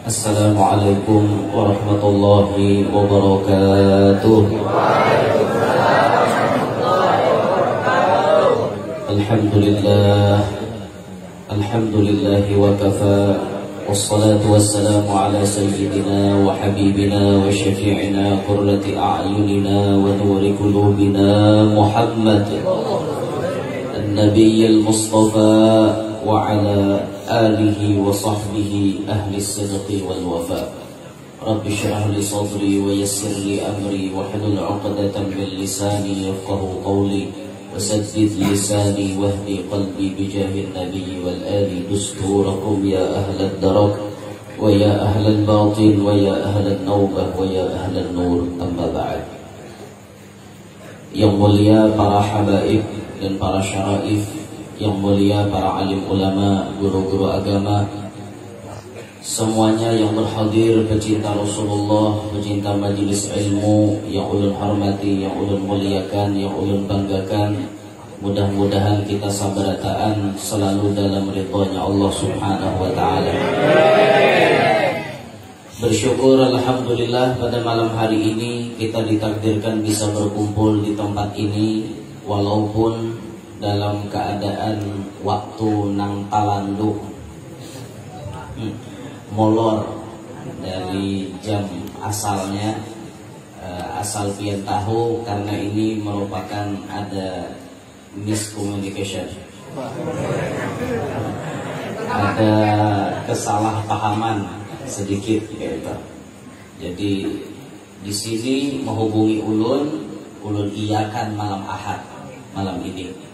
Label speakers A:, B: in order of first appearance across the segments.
A: Assalamualaikum warahmatullahi wabarakatuh. Alhamdulillah, alhamdulillahi wa kafa. Wassalatu wassalamu ala sayyidina wa habibina wa syafi'ina qurrati a'yunina wa nuri qulubina Muhammad An-Nabiyyil Mustafa wa ala alihi wa sahbihi ahli sidqi wal wafa. Rabbi shrah li sadri wa yassir li amri wa hlul 'uqdatam min lisani yafqahu qawli wa saddid lisani wahdi qalbi bi jahin nabiyyi wal ali dusturakum ya ahlad darak wa ya ahlal batin wa ya ahlan nawbah wa ya ahlan nur. Amma ba'd. Yang mulia para habaib dan para syaraif, yang mulia para alim ulama, guru-guru agama, semuanya yang berhadir, pecinta Rasulullah, pecinta majelis ilmu, yang ulun hormati, yang ulun muliakan, yang ulun banggakan. Mudah-mudahan kita sabarataan selalu dalam ridhonya Allah subhanahu wa ta'ala. Bersyukur alhamdulillah pada malam hari ini kita ditakdirkan bisa berkumpul di tempat ini, walaupun dalam keadaan waktu nang talandu molor dari jam asalnya, asal pian tahu, karena ini merupakan ada miscommunication, ada kesalahpahaman sedikit gitu. Jadi di sini menghubungi ulun iyakan malam Ahad malam ini.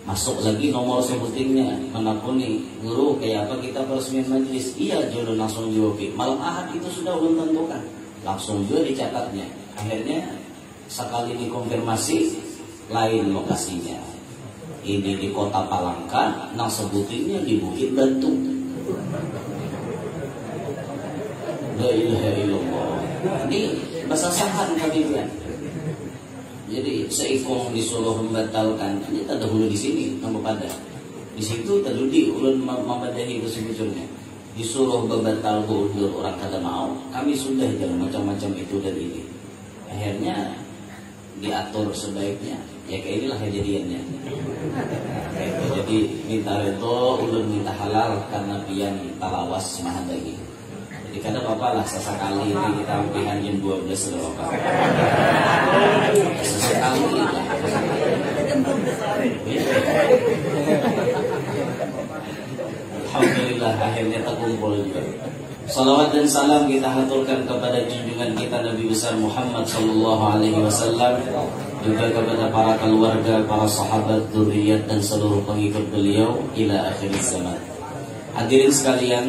A: Masuk lagi nomor sebutingnya, menakuni guru kayak apa kita peresmian majelis. Iya, jodoh langsung jawab. Malam Ahad itu sudah ulun tentukan, langsung juga dicatatnya. Akhirnya sekali dikonfirmasi lain lokasinya. Ini di kota Palangka, nang sebutingnya di Bukit Batu. La ilaha illallah. Ini bahasa sahan kalian. Jadi seikong disuruh membatalkan, ini tak dahulu di sini nama pada. Di situ tak dulu ulun membadahi itu sebetulnya. Disuruh membatal undur, orang kata mau, kami sudah jangan macam-macam itu dan ini. Akhirnya diatur sebaiknya, ya kayak inilah kejadiannya. Jadi minta reto, ulun minta halal karena pian talawas mahadagi. Jadi kadang apa lah sesekali ini kita ampihan jam 12 sudah apa. Sesekali lah. Alhamdulillah akhirnya terkumpul juga. Salawat dan salam kita haturkan kepada junjungan kita Nabi besar Muhammad sallallahu alaihi wasallam, juga kepada para keluarga, para sahabat, dzurriyyat dan seluruh pengikut beliau ila akhir zaman. Hadirin sekalian,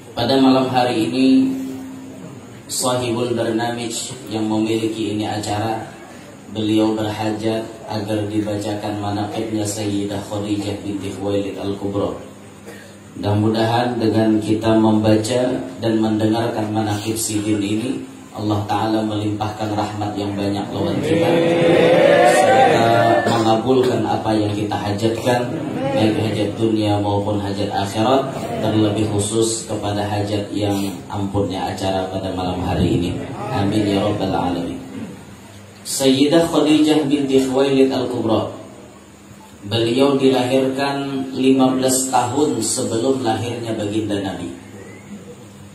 A: pada malam hari ini sahibul barnamij yang memiliki ini acara, beliau berhajat agar dibacakan manaqibnya Sayyidah Khadijah binti Khuwailid Al-Kubra. Mudah-mudahan dengan kita membaca dan mendengarkan manaqib sidin ini, Allah Ta'ala melimpahkan rahmat yang banyak lawan kita, serta mengabulkan apa yang kita hajatkan, baik hajat dunia maupun hajat akhirat, terlebih khusus kepada hajat yang ampunnya acara pada malam hari ini. Amin ya rabbal alamin. Sayyidah Khadijah binti Khuwailid Al-Kubra, beliau dilahirkan 15 tahun sebelum lahirnya baginda Nabi.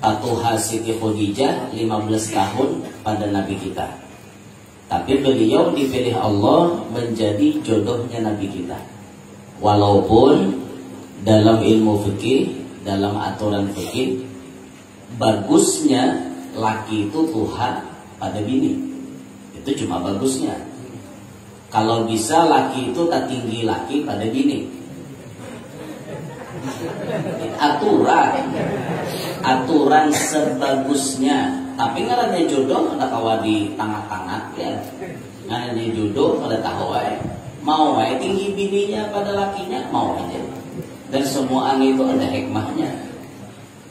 A: Atuha Siti Khadijah 15 tahun pada Nabi kita. Tapi beliau dipilih Allah menjadi jodohnya Nabi kita. Walaupun dalam ilmu fikih, dalam aturan fikih, bagusnya laki itu tuha pada bini. Itu cuma bagusnya. Kalau bisa laki itu tak tinggi laki pada bini. Aturan sebagusnya. Tapi ngarannya jodoh ada kawa di tengah-tengah ya. Ngarannya jodoh ada tahu mau tinggi bininya pada lakinya mau aja. Dan semua itu ada hikmahnya.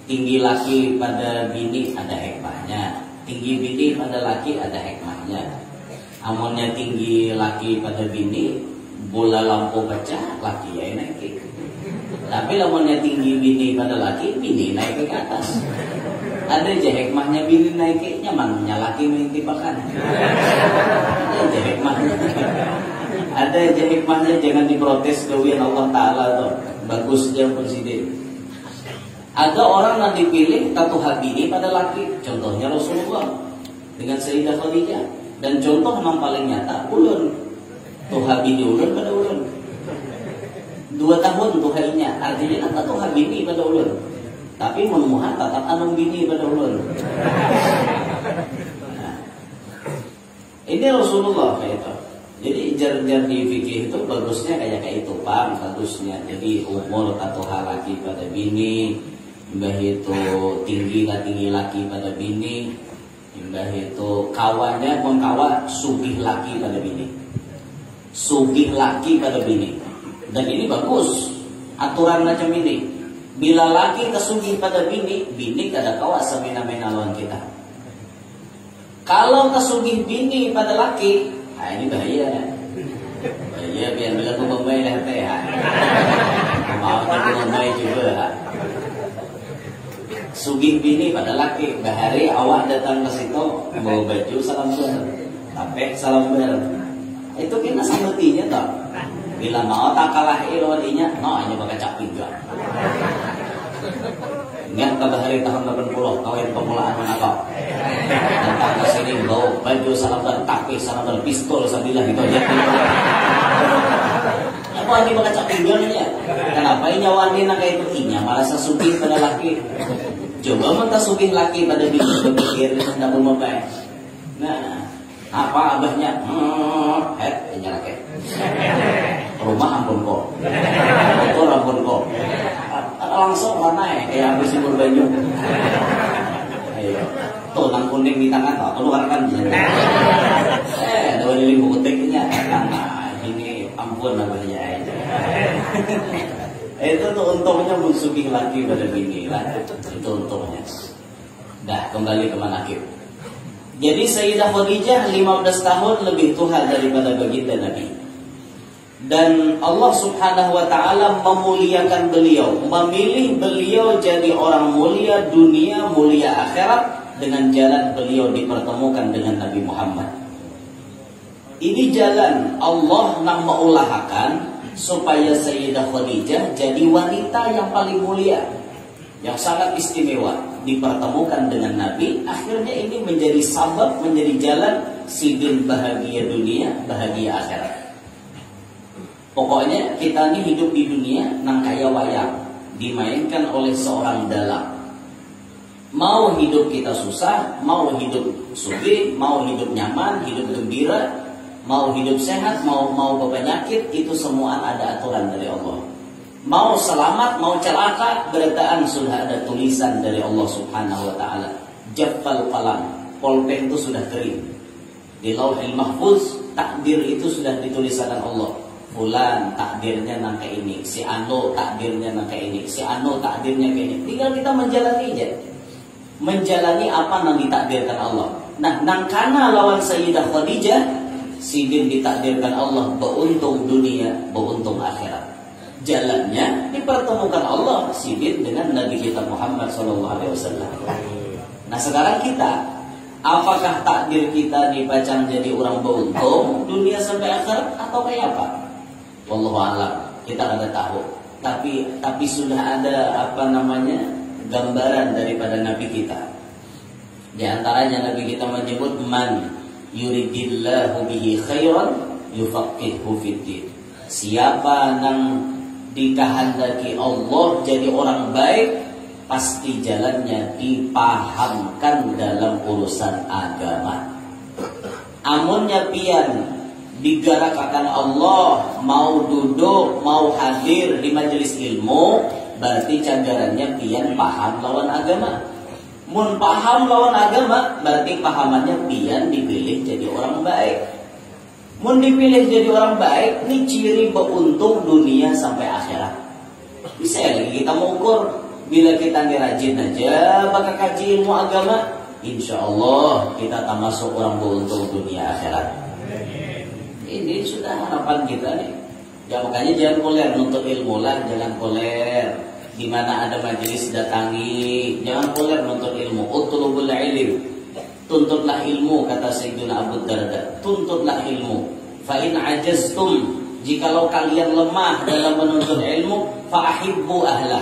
A: Tinggi laki pada bini ada hikmahnya, tinggi bini pada laki ada hikmahnya. Amunnya tinggi laki pada bini, bola lampu pecah, laki ya naik. Tapi lamunnya tinggi bini pada laki, bini naik ke atas. Ada aja hikmahnya bini naiknya nyamannya laki mengitipakan. Ada aja hikmahnya. Ada aja hikmahnya, jangan diprotes gawian Allah Ta'ala tuh. Bagus dia presiden. Ada orang yang dipilih tatu habini pada laki. Contohnya Rasulullah dengan Sayyidah Khadijah. Dan contoh yang paling nyata ulun. Tuh habini ulun pada ulun. 2 tahun tuh hainya. Artinya apa tuh habini pada ulun. Tapi menemukan tatap anung bini pada ulun. Nah, ini Rasulullah kayak itu. Jadi jar-jar di fikih itu bagusnya kayak itu, Pak, bagusnya. Jadi umur atau laki pada bini, mbah itu tinggi laki pada bini, mbah itu kawannya mengkawa sugih laki pada bini. Sugih laki pada bini. Dan ini bagus aturan macam ini. Bila laki kesugih pada bini, bini kada kawa semena-mena lawan kita. Kalau kesugih bini pada laki, ini bahaya. Bahaya biar bila aku membayar hati. Mau aku membayar juga. Sugih bini pada laki, bahari awak datang ke situ bawa baju salam ber, tapek salam ber. Itu kita samutinya toh. Bila mau tak kalah ilwadinya, no hanya pakai cap juga. Ingat pada hari tahun 80 kawin pemulaan menakau. Datang ke sini bawa baju salam ber, tapek salam ber, pistol sambilan itu aja. Apa ini pakai cap pinggangnya? Kenapa ini nyawani nak kayak begini? Merasa sugih pada laki. Coba minta sugih laki pada bini berpikir tidak bermabai. Nah, apa abahnya? Nyala kayak. Rumah ampun kok, motor ampun kok, langsung warna ya kayak habis sibur banyu. Ayo, tuh nang kuning di tangan toh, keluarkan jangan. Dua lili bukuteknya, nah ini ampun namanya aja. Itu tuh untungnya musuhi laki pada bini lah, itu untungnya. Dah kembali ke manakib. Jadi Sayyidah Khadijah 15 tahun lebih tua daripada baginda Nabi. Dan Allah Subhanahu wa Ta'ala memuliakan beliau, memilih beliau jadi orang mulia dunia, mulia akhirat dengan jalan beliau dipertemukan dengan Nabi Muhammad. Ini jalan Allah nak mengulahkan supaya Sayyidah Khadijah jadi wanita yang paling mulia, yang sangat istimewa, dipertemukan dengan Nabi. Akhirnya ini menjadi sabab, menjadi jalan sidin bahagia dunia, bahagia akhirat. Pokoknya kita ini hidup di dunia nang kaya wayang, dimainkan oleh seorang dalang. Mau hidup kita susah, mau hidup sugih, mau hidup nyaman, hidup gembira, mau hidup sehat, mau berpenyakit, itu semua ada aturan dari Allah. Mau selamat, mau celaka, beritaan sudah ada tulisan dari Allah Subhanahu wa Ta'ala. Jaffal qalam, pulpen itu sudah kering. Di Lauhil Mahfuz, takdir itu sudah dituliskan Allah. Fulan takdirnya nangka ini, si Ano takdirnya nangka ini, si Ano takdirnya kayak ini. Tinggal kita menjalani aja, menjalani apa yang ditakdirkan Allah. Nah, nangkana lawan Sayyidah Khadijah, sidin ditakdirkan Allah beruntung dunia, beruntung akhirat. Jalannya dipertemukan Allah sidin dengan Nabi kita Muhammad SAW. Nah sekarang kita, apakah takdir kita dipacang jadi orang beruntung dunia sampai akhirat atau kayak apa? Wallahu a'lam, kita ada tahu. Tapi sudah ada gambaran daripada Nabi kita. Di antaranya Nabi kita menyebut man yuridillahu bihi khairan yufaqihu fiddin. Siapa yang dikehendaki Allah jadi orang baik, pasti jalannya dipahamkan dalam urusan agama. Amunnya pian digarakakan Allah, mau duduk, mau hadir di majelis ilmu, berarti cagarannya pian paham lawan agama. Mun paham lawan agama, berarti pahamannya pian dipilih jadi orang baik. Mun dipilih jadi orang baik, ini ciri beruntung dunia sampai akhirat. Bisa lagi kita mengukur, bila kita rajin aja pakai kaji ilmu agama, insya Allah kita tak masuk orang beruntung dunia akhirat. Ini sudah harapan kita nih. Ya makanya jangan koler nuntut ilmu lah, jangan koler. di mana ada majelis datangi, jangan populer menuntut ilmu. Utlubul ilm, tuntutlah ilmu, kata Sayyidina Abu Darda, tuntutlah ilmu. Fa in ajaztum, jikalau kalian lemah dalam menuntut ilmu, fa ahibbu ahlah,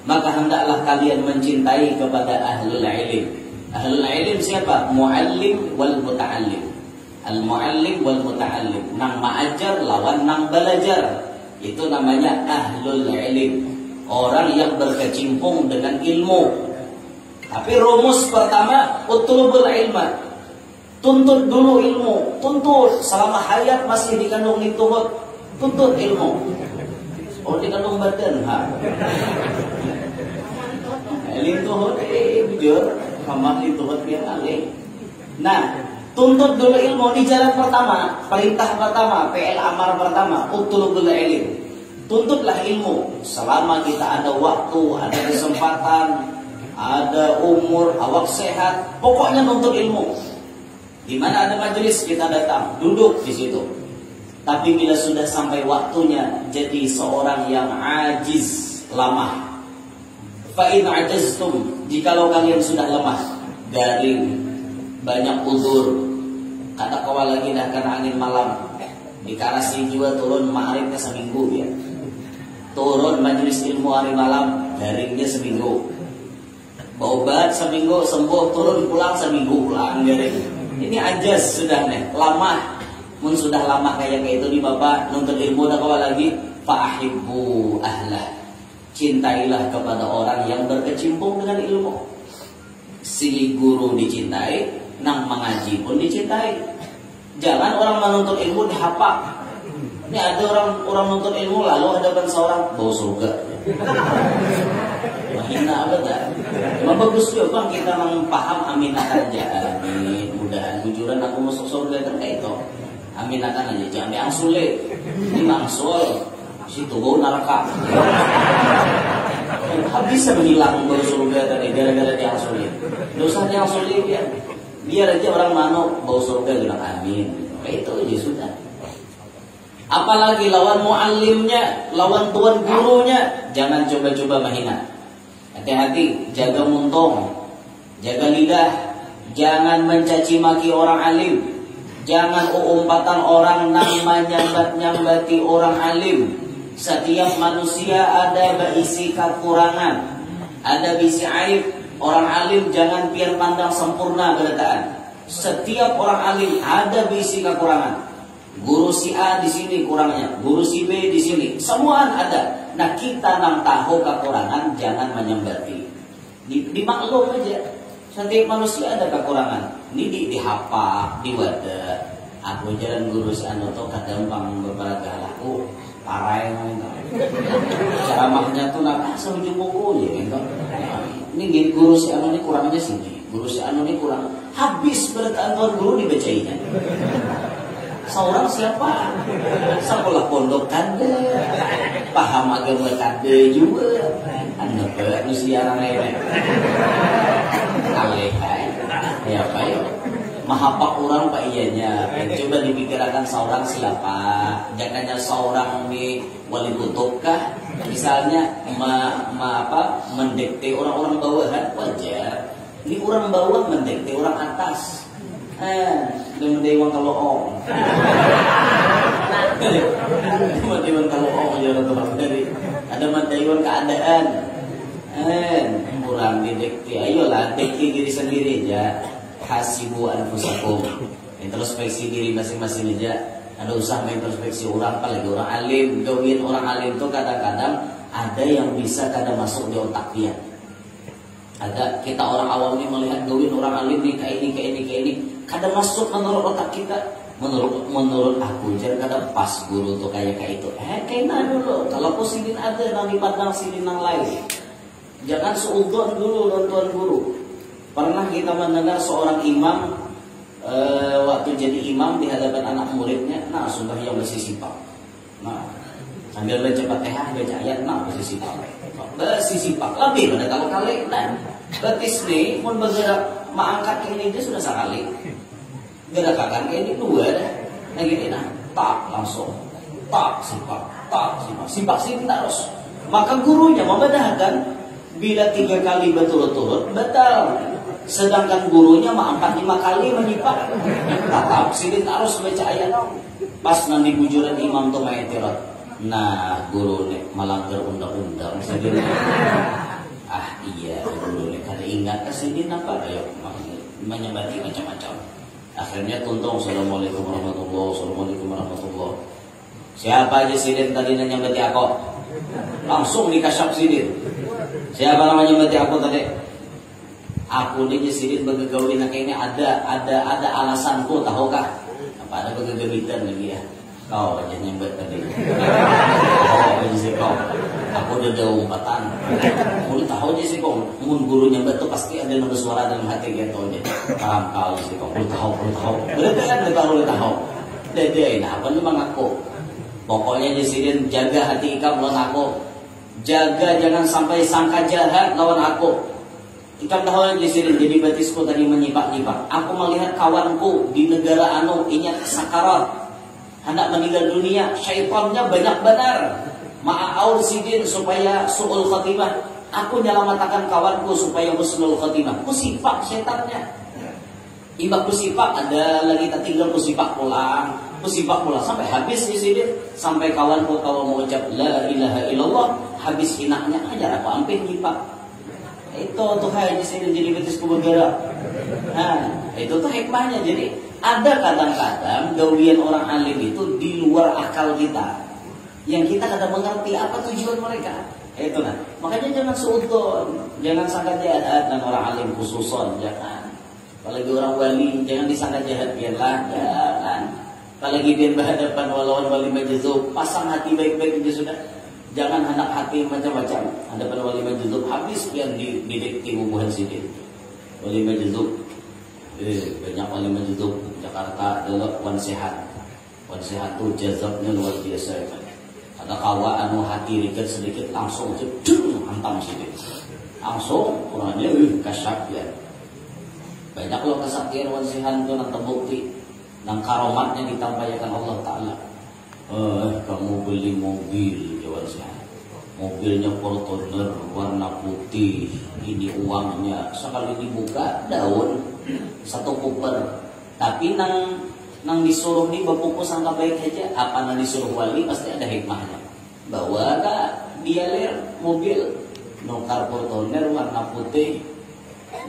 A: maka hendaklah kalian mencintai kepada ahlul ilm. Ahlul ilm siapa? Muallim wal muta'allim. Al muallim wal muta'allim, nang ma'ajar lawan nang belajar, itu namanya ahlul ilm. Orang yang berkecimpung dengan ilmu. Tapi rumus pertama, utlubul ilma, tuntut dulu ilmu. Tuntut selama hayat masih dikandung lituhut, tuntut ilmu. Oh, dikandung badan, ha. Lituhut biar kamar lituhut biar alih. Nah, tuntut dulu ilmu di jalan pertama, perintah pertama, PL amar pertama, utlubul ilm. Tuntutlah ilmu selama kita ada waktu, ada kesempatan, ada umur, awak sehat. Pokoknya tuntut ilmu. Di mana ada majelis kita datang, duduk di situ. Tapi bila sudah sampai waktunya jadi seorang yang ajiz, lemah. Fa in ajaztum, jikalau kalian sudah lemah, garing, banyak uzur, kata kawal lagi dah kena angin malam, di karasi jiwa turun ma'arifnya seminggu ya. Turun majelis ilmu hari malam, garingnya seminggu. Berobat seminggu sembuh, turun pulang seminggu pulang garing. Ini ajaz sudah nih, lama. Mun sudah lama kayak itu di bapak nuntut ilmu dah kawal lagi, fa ahibbu ahlah. Cintailah kepada orang yang berkecimpung dengan ilmu. Si guru dicintai, nang mengaji pun dicintai. Jangan orang menuntut ilmu dihafal. Ini ada orang menuntut ilmu lalu hadapan seorang bau surga. Mahina apa tak? Memang bagus juga bang kita paham, aminakan aja. Amin. Mudahan bujuran aku masuk surga kan kayak itu. Aminakan aja, jangan diangsul. Ini mangsul. Situ bau neraka. Habis menghilang bau surga tadi gara-gara diangsul. Dosa diangsul dia. Biar aja orang mano bau surga bilang amin. Kayak itu aja sudah. Apalagi lawan muallimnya, lawan tuan gurunya, jangan coba-coba menghina. Hati-hati, jaga muntung, jaga lidah, jangan mencaci maki orang alim, jangan umpatan orang nang menyambat-nyambati orang alim. Setiap manusia ada berisi kekurangan, ada bisi aib. Orang alim jangan biar pandang sempurna berataan. Setiap orang alim ada bisi kekurangan. Guru si A di sini kurangnya, guru si B di sini, semua ada. Nah kita nang tahu kekurangan jangan menyambati. Dimaklum aja. Setiap manusia ada kekurangan. Ini dihapak, diwadah. Aku jalan guru si Anu tuh kadang bang beberapa laku parai gitu. Ceramahnya tuh nak seujung buku ya gitu. Ini guru si Anu ini kurangnya sini, guru si Anu ini kurang. Habis bertahun guru dibacainya. Seorang siapa? Sekolah pondok kade, paham agama kade juga. Anda perlu siaran lain. Alih ya apa ya? Mahapak orang pak iyanya. Coba dipikirkan seorang siapa? Jangannya seorang di wali kutub kah? Misalnya mendekte orang-orang bawahan wajar. Ini orang bawah mendekte orang atas. Dewan kalau om, dewan kalau om jangan terlalu dari ada dewan keadaan, kurang didekti, ayolah dekti diri sendiri aja, hasibu anfusakum, introspeksi diri masing-masing aja, ada usaha introspeksi orang, apalagi orang alim, gawin orang alim tuh kadang-kadang ada yang bisa kadang masuk di otak dia. Ada kita orang awam ini melihat gawin orang alim nih kayak ini, kadang masuk menurut otak kita, menurut aku jangan kadang pas guru tuh kayak itu. Kayaknya dulu kalau positif ada nang dipandang sini nang lain. Jangan seudon dulu nonton guru. Pernah kita mendengar seorang imam waktu jadi imam di hadapan anak muridnya, nah sudah yang bersifat. Nah, sambil baca Fatihah, baca ayat, nah bersifat. Bersifat lebih pada kalau kali nah betis nih pun bergerak mengangkat ini dia sudah sekali gerakan ini dua dah lagi ini nah tak langsung tak sifat sini terus Maka gurunya membedahkan bila 3 kali berturut-turut batal. Sedangkan gurunya 4-5 kali menyipak. Tetap sidin harus baca ayat. Pas nanti bujuran imam tuh main tirat. Nah, guru nih melanggar undang-undang sidin. Ah iya, guru nih kada ingat sidin apa? Ayo menyembati macam-macam. Akhirnya tuntung. Assalamualaikum warahmatullahi wabarakatuh. Assalamualaikum warahmatullahi wabarakatuh. Siapa aja sidin tadi nyembati aku? Langsung dikasyaf sidin. Siapa namanya nyembati aku tadi? Aku ini sidin begegawin ini ada alasanku, tahukah? Apa ada begegamitan lagi ya? Kau aja nyembet tadi. Kau aja sih kau. Aku udah umpatan. Mulu tahu aja sih kau. Mun guru nyembet tuh pasti ada nada suara dalam hati gitu aja. Paham kau sih kau. Mulu tahu. Berarti kan mulu tahu. Dede, nah apa memang aku? Pokoknya aja sidin jaga hati ikam lawan aku. Jaga jangan sampai sangka jahat lawan aku. Ikam tahu aja sidin jadi batisku tadi menyipak-nyipak. Aku melihat kawanku di negara anu ingat sakarat, hendak meninggal dunia. Syaitannya banyak benar. Ma'aul sidin supaya su'ul khotimah. Aku nyalamatakan kawanku supaya husnul khotimah. Kusipak syaitannya. Imbak kusipak ada lagi tak tinggal kusipak pulang. Kusipak pulang sampai habis di sidin. Sampai kawanku kalau mau ucap la ilaha illallah, habis hinaknya ajar aku ampin nyipak. Itu tuh hai di sini jadi betisku bergerak. Nah, itu tuh hikmahnya. Jadi ada kadang-kadang gawian orang alim itu di luar akal kita, yang kita kadang mengerti apa tujuan mereka. Itu nah, makanya jangan seudon, jangan sangka jahat dan orang alim khususon, jangan. Apalagi orang wali, jangan disangka jahat, biarlah, jangan. Apalagi dia berhadapan walawan wali majzub, pasang hati baik-baik aja sudah. Jangan hendak hati macam-macam. Hadapan wali majzub habis yang didekti hubungan sidin. Wali majzub, banyak wali majzub Jakarta adalah wan sehat. Wan sehat tuh jazabnya luar biasa. Ada kawa anu hati riket sedikit langsung jedung hantam sidin. Langsung orangnya kasyaf ya. Banyak loh kesaktian wan sehat itu nang terbukti, nang karomatnya ditampaikan Allah Ta'ala. Kamu beli mobil Jawa Sehat, mobilnya Fortuner warna putih, ini uangnya sekali dibuka daun 1 koper. Tapi nang disuruh nih bapukku sangka baik aja, apa nang disuruh wali pasti ada hikmahnya. Bawa dia ler mobil nukar Fortuner warna putih.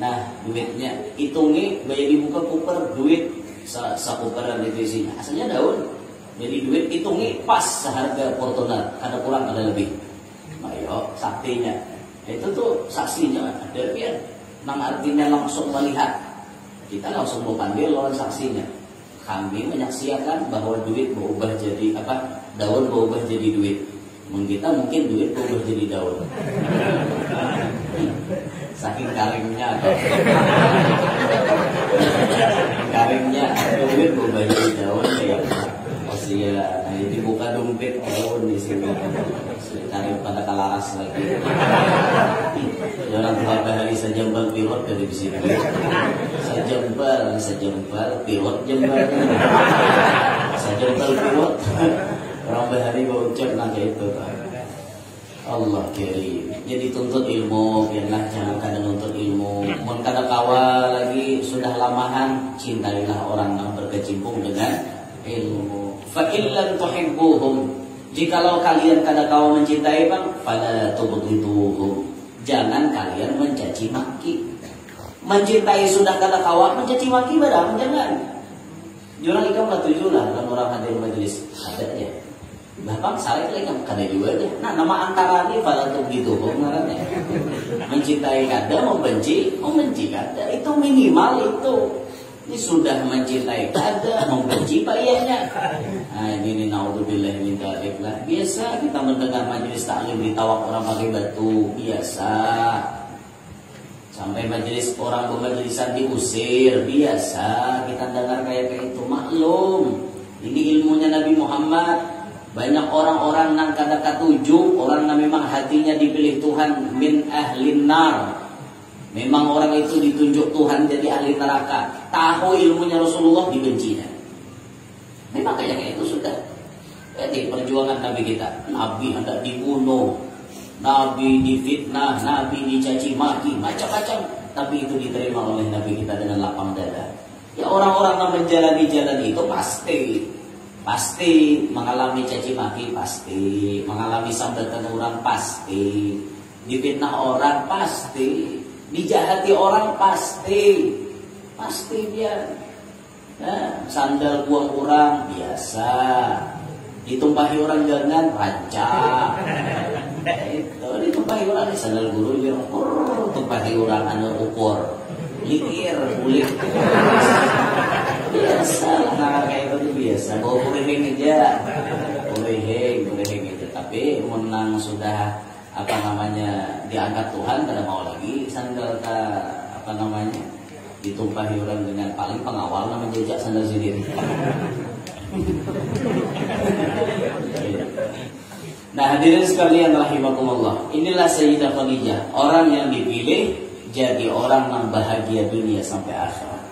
A: Nah duitnya hitungi bayar dibuka koper, duit sakuperan itu isinya, asalnya daun. Jadi duit hitungi pas seharga Fortuner, ada kurang ada lebih. Ayo saktinya itu tuh saksinya ada biar nang artinya langsung melihat. Kita langsung mau panggil lawan saksinya. Kami menyaksikan bahwa duit berubah jadi apa? Daun berubah jadi duit. Kita mungkin duit berubah jadi daun. Saking karimnya, karimnya duit berubah jadi daun ya. Iya, nah ini buka dompet daun di sini. Cari pada kalaras lagi. Jangan berapa hari sejambal pilot dari di sini. Sejambal pilot jembal. Sejambal pilot. Orang bahari gua ucap nanti itu. Allah kirim. Jadi tuntut ilmu, biarlah jangan kadang nuntut ilmu. Mun kada kawa lagi sudah lamahan, cintailah orang yang berkecimpung dengan ilmu. Fa illam tuhibbuhum, jikalau kalian kada kau mencintai bang, fala tubghiduhum, jangan kalian mencaci maki. Mencintai sudah kada kawa, mencaci maki barang jangan. Jurang ikam lah tujulah dan orang hadir majelis ada ya. Bapak saling lagi kada juga aja. Nah nama antara ini fala tubghiduhum ngarannya. Mencintai kada, membenci kada, itu minimal itu. Ini sudah mencintai kada, membenci payahnya. Nah ini naudzubillah min dzalik lah. Biasa kita mendengar majelis taklim ditawak orang pakai batu, biasa. Sampai majelis orang bermajelisan diusir, biasa. Kita dengar kayak itu, maklum. Ini ilmunya Nabi Muhammad. Banyak orang-orang yang kada katuju, orang yang memang hatinya dipilih Tuhan min ahlin nar. Memang orang itu ditunjuk Tuhan jadi ahli neraka. Tahu ilmunya Rasulullah dibencinya. Memang kayak itu sudah. Jadi perjuangan Nabi kita, Nabi hendak dibunuh. Nabi difitnah, Nabi dicaci maki, macam-macam. Tapi itu diterima oleh Nabi kita dengan lapang dada. Ya orang-orang yang menjalani jalan itu pasti mengalami caci maki, pasti mengalami sambatan orang, pasti difitnah orang, pasti dijahati orang, pasti dia. Nah, sandal buang orang biasa, ditumpahi orang jangan rancak. Itu ditumpahi orang di sandal guru yang tumpahi orang anu ukur likir kulit biasa lah, kayak itu biasa. Bawa kureheng aja, kureheng itu. Tapi menang sudah apa namanya diangkat Tuhan, kada mau lagi sandal apa namanya ditumpahi orang dengan paling pengawal namanya jejak sandal sendiri. Nah, hadirin sekalian rahimakumullah, inilah Sayyidah Khadijah, orang yang dipilih jadi orang yang bahagia dunia sampai akhirat.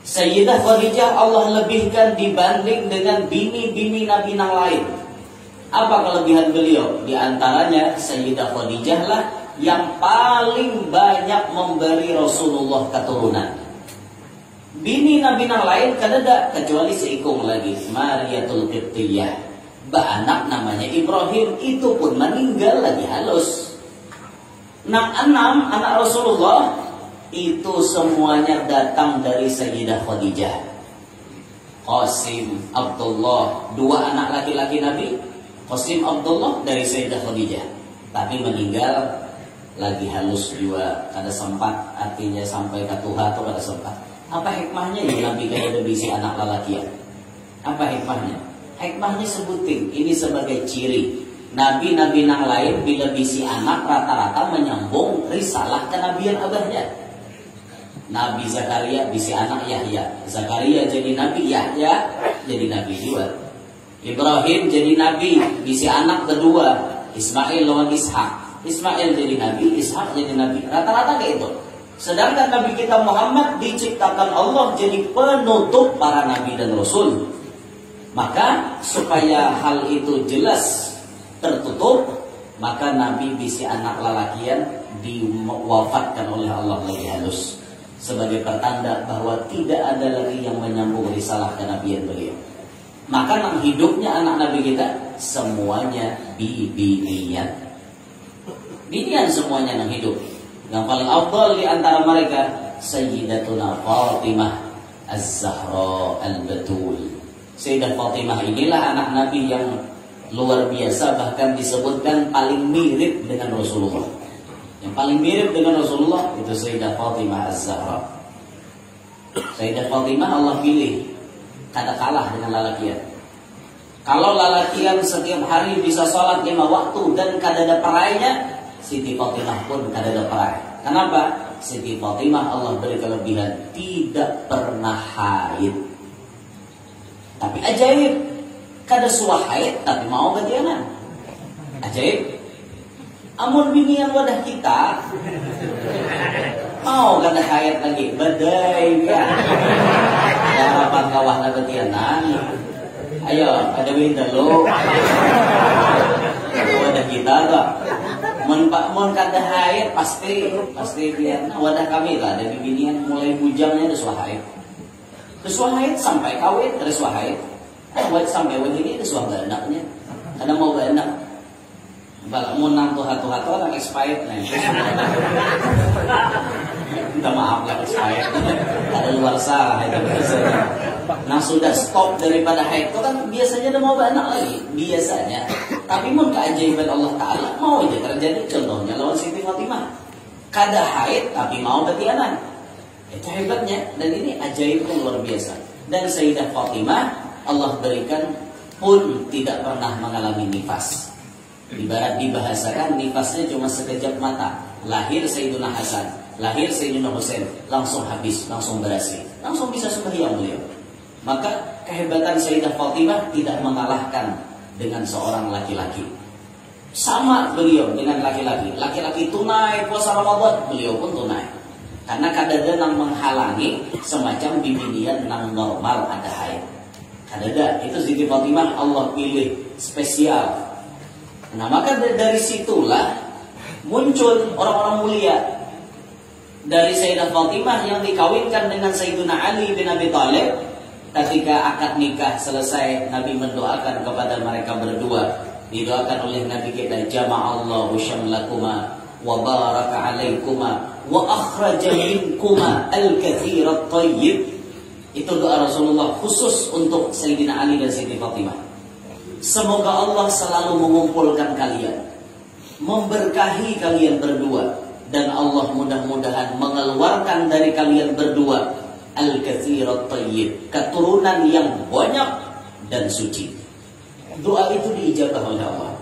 A: Sayyidah Khadijah Allah lebihkan dibanding dengan bini-bini Nabi yang lain. Apa kelebihan beliau? Di antaranya Sayyidah Khadijah lah yang paling banyak memberi Rasulullah keturunan. Bini Nabi yang lain kadada kecuali seikung lagi, Mariyatul Qibtiyah. Anak namanya Ibrahim, itu pun meninggal lagi halus. 6 anak Rasulullah itu semuanya datang dari Sayyidah Khadijah. Qasim, Abdullah, 2 anak laki-laki Nabi, Qasim, Abdullah dari Sayyidah Khadijah. Tapi meninggal lagi halus juga, kada sempat, artinya sampai ke Tuhan atau kada sempat. Apa hikmahnya ya Nabi kaya ada bisi anak lalakian? Apa hikmahnya? Hikmahnya sebutin, ini sebagai ciri Nabi-Nabi yang lain bila bisi anak rata-rata menyambung risalah kenabian abahnya. Nabi Zakaria bisi anak Yahya, Zakaria jadi Nabi, Yahya jadi Nabi juga. Ibrahim jadi Nabi, bisi anak kedua Ismail lawan Ishak, Ismail jadi Nabi, Ishak jadi Nabi. Rata-rata kayak itu. Sedangkan Nabi kita Muhammad diciptakan Allah jadi penutup para Nabi dan Rasul. Maka supaya hal itu jelas tertutup, maka Nabi bisi anak lalakian diwafatkan oleh Allah lagi halus, sebagai pertanda bahwa tidak ada lagi yang menyambung risalah kenabian beliau. Maka nang hidupnya anak Nabi kita semuanya bibinian. Binian semuanya nang hidup. Yang paling afdal di antara mereka Sayyidatuna Fatimah Az-Zahra Al-Batul. Sayyidah Fatimah inilah anak Nabi yang luar biasa, bahkan disebutkan paling mirip dengan Rasulullah. Yang paling mirip dengan Rasulullah itu Sayyidah Fatimah Az-Zahra. Sayyidah Fatimah Allah pilih, kada kalah dengan lalakian. Kalau lalakian setiap hari bisa sholat 5 waktu dan kada ada perainya, Siti Fatimah pun kada ada perai. Kenapa? Siti Fatimah Allah beri kelebihan tidak pernah haid. Tapi ajaib, kada suah haid tapi mau betianan. Ajaib. Amun binian wadah kita mau kada haid lagi, badai ya. Harapan kawah na betianan. Ayo, ada winter lo. Wadah kita kok. Mun kada haid pasti biar wadah kami lah ada binian mulai bujangnya ada suah haid. Terus wahid sampai kawin, terus wahid. Wahid sampai wahid ini terus wah anaknya. Karena mau anak. Balak mau nang tuha-tuha orang expired nih. Minta maaf lah expired. Ada luar salah itu biasanya. Nah sudah stop daripada haid itu kan biasanya udah mau anak lagi. Biasanya. Tapi mun keajaiban Allah Ta'ala mau aja terjadi. Contohnya lawan Siti Fatimah. Kada haid tapi mau betianan. Itu hebatnya, dan ini ajaib yang luar biasa. Dan Sayyidah Fatimah Allah berikan pun tidak pernah mengalami nifas. Ibarat dibahasakan nifasnya cuma sekejap mata. Lahir Sayyidina Hasan, lahir Sayyidina Husain, langsung habis, langsung berhasil, langsung bisa sembahyang beliau. Maka kehebatan Sayyidah Fatimah tidak mengalahkan dengan seorang laki-laki. Sama beliau dengan laki-laki. Laki-laki tunai puasa Ramadan, beliau pun tunai. Karena kadada nang menghalangi semacam bibinian nang normal ada haid. Kadada itu Siti Fatimah Allah pilih spesial. Nah maka dari situlah muncul orang-orang mulia dari Sayyidah Fatimah yang dikawinkan dengan Sayyidina Ali bin Abi Thalib. Ketika akad nikah selesai, Nabi mendoakan kepada mereka berdua. Didoakan oleh Nabi kita, jama'allahu syamlakuma wa baraka alaikuma wa akhraja minkuma al-katsirat thayyib. Itu doa Rasulullah khusus untuk Sayyidina Ali dan Sayyidah Fatimah. Semoga Allah selalu mengumpulkan kalian, memberkahi kalian berdua, dan Allah mudah-mudahan mengeluarkan dari kalian berdua al-katsirat thayyib, keturunan yang banyak dan suci. Doa itu diijabah oleh Allah.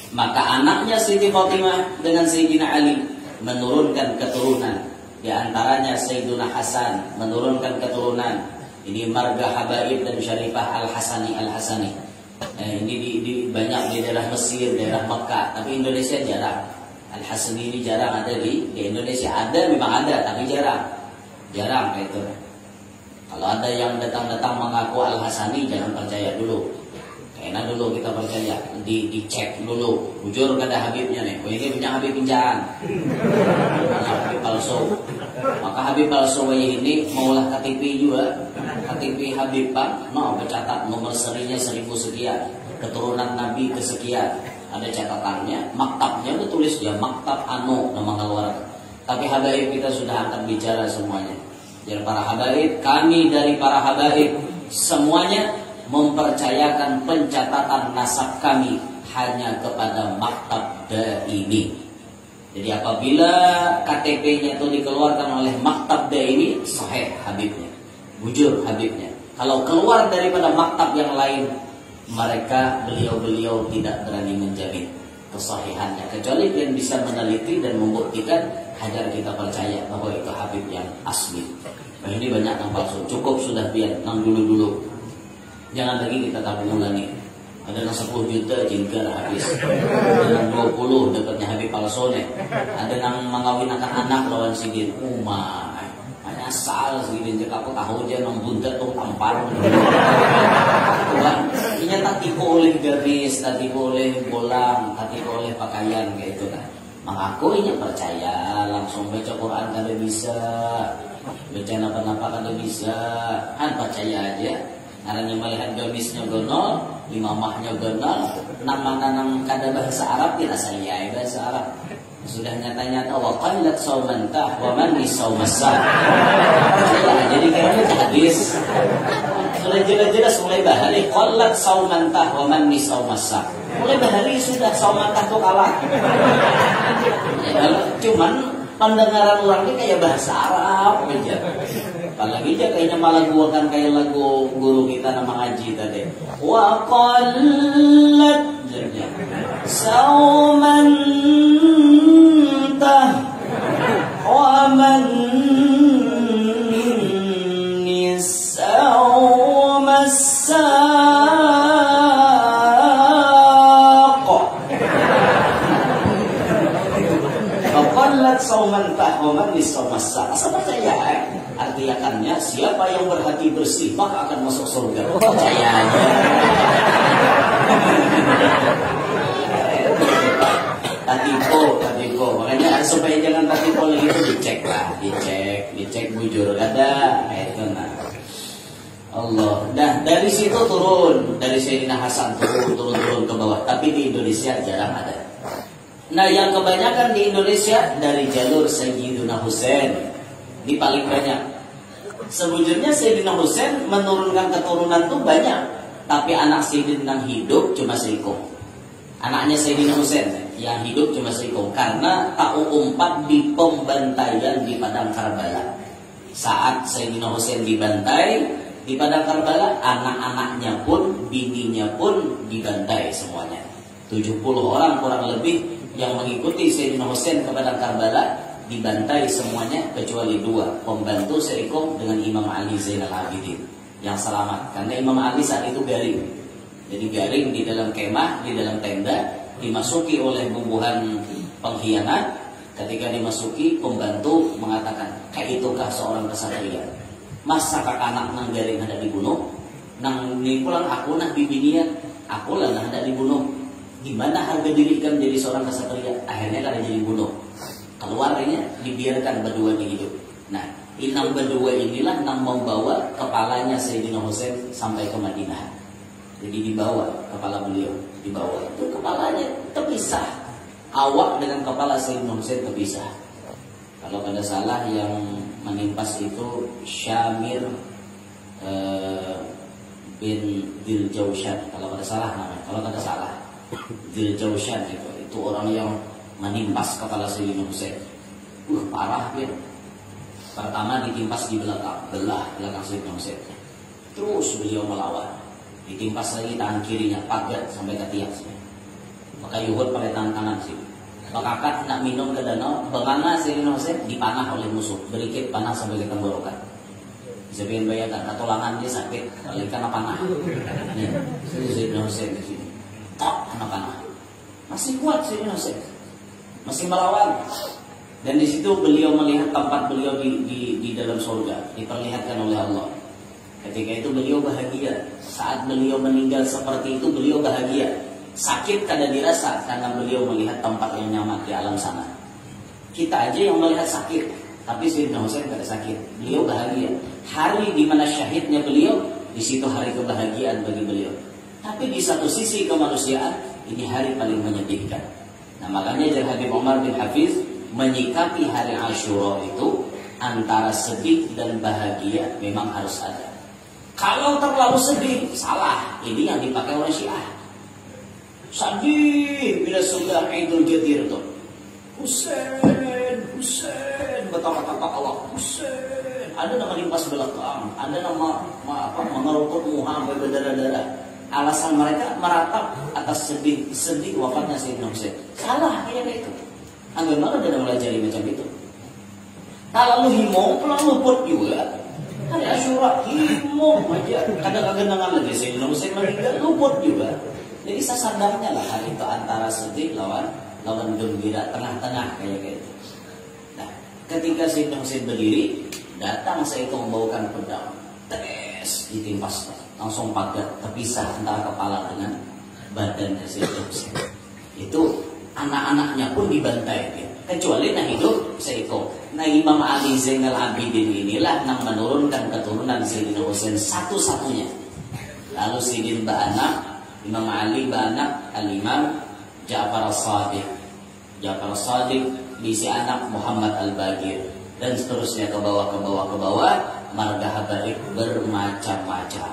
A: Maka anaknya Siti Fatimah dengan Sayyidina Ali menurunkan keturunan. Di antaranya Sayyiduna Hasan menurunkan keturunan. Ini marga Habaib dan Syarifah Al-Hasani. Ini banyak di daerah Mesir, daerah Mekah, tapi Indonesia jarang. Al-Hasani ini jarang ada di Indonesia. Ada, memang ada, tapi jarang kayak itu. Kalau ada yang datang-datang mengaku Al-Hasani, jangan percaya dulu. Enak dulu kita percaya, dicek dulu, jujur kada Habibnya nih. Oh, ini punya Habib pinjaan, Habib palsu. Maka Habib palsu ini maulah KTP juga, KTP Habib Pak, bercatat nomor serinya 1000 sekian, keturunan Nabi kesekian, ada catatannya, maktabnya itu tulis dia maktab nama keluarga. Tapi habaib kita sudah angkat bicara semuanya. Jadi para habaib, kami dari para habaib semuanya mempercayakan pencatatan nasab kami hanya kepada maktab Daimi. Jadi apabila KTP-nya itu dikeluarkan oleh maktab Daimi, sahih Habibnya, bujur Habibnya. Kalau keluar daripada maktab yang lain, mereka beliau-beliau tidak berani menjamin kesahihannya, kecuali yang bisa meneliti dan membuktikan agar kita percaya bahwa itu Habib yang asli. Nah, ini banyak yang palsu. Cukup sudah biar nang dulu-dulu. Jangan lagi kita tabung lagi. Ada yang 10 juta jinggar habis. Ada yang 20 dapatnya Habib palsu nih. Ada yang mengawinkan anak lawan sidin. Hanya asal sidin jika aku tahu aja nang buntet tuh tampar. Tuhan, ini tak tipu oleh garis, tak tipu oleh bolang, tak tipu oleh pakaian kayak itu kan. Mengaku ini percaya, langsung baca Quran kada bisa, baca napa-napa kada bisa, kan percaya aja. Karena melihat gamisnya gonol, imamahnya gonol, nang kada bahasa Arab tidak saya bahasa Arab. Sudah nyata-nyata wa qallat saumantah wa man nisaumasah. Jadi kayaknya hadis. Sudah jelas-jelas mulai bahari qallat saumantah wa man nisaumasah. Mulai bahari sudah saumantah itu kalah. Cuman pendengaran orang ini kayak bahasa Arab aja. Apalagi dia kayaknya malah gua kan kayak lagu guru kita nama ngaji tadi. Wa qallat saumantah wa man nisaumasaq. Wa qallat saumantah wa man nisaumasaq. Asal percaya artiakannya siapa yang berhati bersih maka akan masuk surga. Percaya aja. Tatipo. Makanya supaya jangan tatipo lagi itu dicek lah, dicek bujur ada itu nah. Allah. Nah dari situ turun, dari Sayyidina Hasan turun ke bawah. Tapi di Indonesia jarang ada. Nah yang kebanyakan di Indonesia dari jalur Sayyidina Husain. Ini paling banyak. Sebujurnya Sayyidina Husain menurunkan keturunan tuh banyak, tapi anak Sayyidina hidup cuma seikung. Anaknya Sayyidina Husain yang hidup cuma seikung karena tahu umpat di pembantaian di padang Karbala. Saat Sayyidina Husain dibantai di padang Karbala, anak-anaknya pun, bininya pun dibantai semuanya. 70 orang kurang lebih yang mengikuti Sayyidina Husain ke padang Karbala dibantai semuanya kecuali 2 pembantu seikom dengan Imam Ali Zainal Abidin yang selamat karena Imam Ali saat itu garing. Jadi garing di dalam kemah, di dalam tenda, dimasuki oleh bumbuhan pengkhianat. Ketika dimasuki, pembantu mengatakan, kayak itukah seorang kesatria? Masa kakak nang garing hendak dibunuh? Nang ni pulang aku nah bibinian, aku lah hendak dibunuh. Gimana harga diri kan jadi seorang kesatria? Akhirnya kan jadi bunuh. Keluarnya dibiarkan berdua di hidup. Nah, inang berdua inilah yang membawa kepalanya Sayyidina Husain sampai ke Madinah. Jadi dibawa kepala beliau, dibawa. Itu kepalanya terpisah. Awak dengan kepala Sayyidina Husain terpisah. Kalau kada salah yang menimpas itu Syamir bin Diljawshan. Kalau kada salah namanya. Kalau kada salah Diljawshan itu orang yang menimpas kepala Sayyidina Husain. Parah dia. Pertama ditimpas di belakang Sayyidina Husain. Terus beliau melawan. Ditimpas lagi tangan kirinya, pagat sampai ke tiang sini. Maka Yuhud pakai tangan kanan sih. Bakakat nak minum ke danau, benganga Sayyidina Husain dipanah oleh musuh. Berikit panah sampai ke tenggorokan. Bisa bikin bayangkan, katulangan dia sakit, balik karena panah. Nih, Sayyidina Husain di sini. Tak anak panah. Masih kuat Sayyidina Husain. Masih melawan. Dan di situ beliau melihat tempat beliau di dalam surga, diperlihatkan oleh Allah. Ketika itu beliau bahagia. Saat beliau meninggal seperti itu beliau bahagia. Sakit kada dirasa karena beliau melihat tempat yang nyaman di alam sana. Kita aja yang melihat sakit, tapi Sayyidina Husain kada sakit. Beliau bahagia. Hari di mana syahidnya beliau, di situ hari kebahagiaan bagi beliau. Tapi di satu sisi kemanusiaan, ini hari paling menyedihkan. Nah, makanya Jar Habib Omar bin Hafiz menyikapi hari Asyura itu antara sedih dan bahagia memang harus ada. Kalau terlalu sedih, salah. Ini yang dipakai oleh Syiah. Sedih bila sudah Idul Jadir itu. Husain, Husain, betapa-betapa Allah Husain. Ada nama limpas belakang, ada nama mengerukut muha sampai berdarah-darah. Alasan mereka meratap atas sedih wafatnya Sayyidina Husain. Salah kayak itu. Agama udah melajari macam itu. Kalau himo, pulang luput juga. Hari Asyura himo aja. Kadang-kadang lagi Sayyidina Husain meninggal luput juga. Jadi sadarnya lah hari itu antara sedih lawan gembira, tengah-tengah kayak gitu. Nah, ketika Sayyidina Husain berdiri, datang saya itu membawakan pedang. Tes ditimpas, langsung padat terpisah antara kepala dengan badan Sayyidina Husain. Itu anak-anaknya pun dibantai ya. Kecuali nah hidup Sayyidina. Nah Imam Ali Zainal Abidin inilah yang menurunkan keturunan Sayyidina Husain satu-satunya. Lalu Sidin Ba'anak, Imam Ali Ba'anak, Al-Imam Ja'far As-Sadiq. Ja'far As-Sadiq diisi anak Muhammad Al-Bagir. Dan seterusnya ke bawah. Marga Habaib bermacam-macam.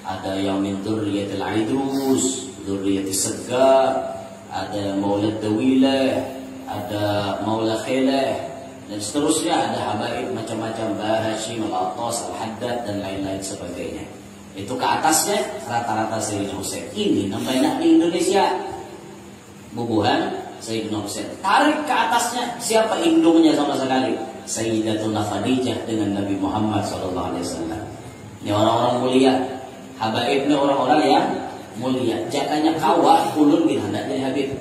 A: Ada yang min Dzurriyyatil Aidrus, Dzurriyyatis Seggar, ada Maulad Dawilah, ada Maula Khilah, dan seterusnya ada habaib macam-macam, Bahashim, Al-Attas, Al-Haddad, dan lain-lain sebagainya. Itu ke atasnya rata-rata Sayyidina Husain. Ini namanya di Indonesia bubuhan Sayyidina Husain. Tarik ke atasnya, siapa indungnya sama sekali? Sayyidatuna Khadijah dengan Nabi Muhammad SAW. Ini orang-orang mulia. Habaib ini orang-orang yang mulia. Jakanya kawah ulun bin hendak jadi Habib.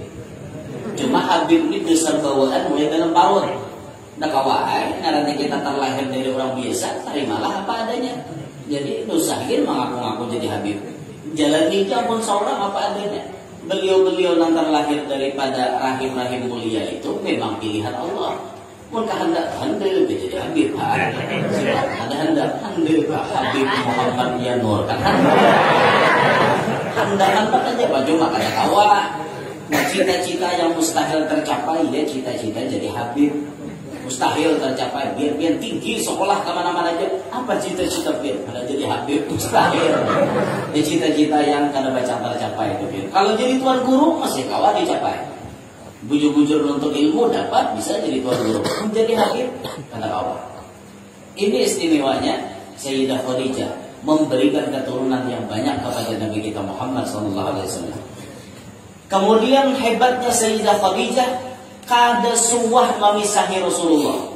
A: Cuma Habib ini besar bawaan mulai dalam paut. Nah kawah nanti kita terlahir dari orang biasa, terimalah apa adanya. Jadi nusahin mengaku-ngaku jadi Habib. Jalan nikah pun seorang apa adanya. Beliau-beliau yang terlahir daripada rahim-rahim mulia itu memang pilihan Allah. Pun kehendak handel jadi Habib. Ada hendak handel Habib Muhammad Yanur kan. Hendak aja baju makanya kawah. Nah cita-cita yang mustahil tercapai ya cita-cita jadi Habib. Mustahil tercapai biar tinggi sekolah kemana-mana aja. Apa cita-cita biar kada jadi Habib mustahil. Ya cita-cita yang kada baca tercapai itu biar. Kalau jadi tuan guru masih kawah dicapai. Bujur-bujur untuk ilmu dapat bisa jadi tuan guru. Menjadi Habib kada kawah. Ini istimewanya Sayyidah Khadijah memberikan keturunan yang banyak kepada Nabi kita Muhammad SAW. Kemudian hebatnya Sayyidah Khadijah kada suwah memisahi Rasulullah,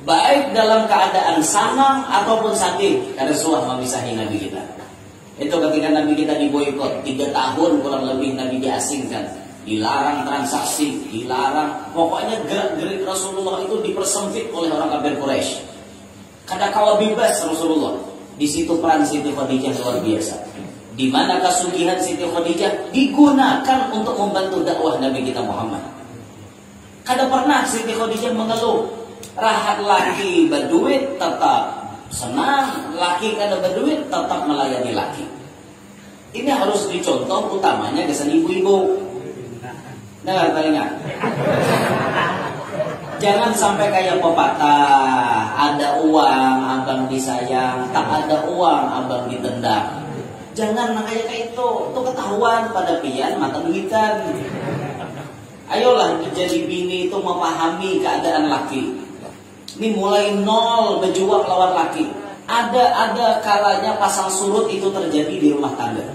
A: baik dalam keadaan sama ataupun sakit, kada suwah memisahi Nabi kita. Itu ketika Nabi kita diboikot 3 tahun kurang lebih Nabi diasingkan, dilarang transaksi, dilarang, pokoknya gerak-gerik Rasulullah itu dipersempit oleh orang kafir Quraisy. Kada kawa bebas Rasulullah. Di situ peran Siti Khadijah luar biasa. Di mana kasugihan Siti Khadijah digunakan untuk membantu dakwah Nabi kita Muhammad. Kada pernah Siti Khadijah mengeluh, rahat laki berduit tetap senang, laki kada berduit tetap melayani laki. Ini harus dicontoh utamanya kesan ibu-ibu. Dengar telinga. Jangan sampai kayak pepatah, ada uang abang disayang, tak ada uang abang ditendang. Jangan kayak itu ketahuan pada pian mata duitan. Ayolah jadi bini itu memahami keadaan laki. Ini mulai nol berjuang lawan laki. Ada kalanya pasang surut itu terjadi di rumah tangga.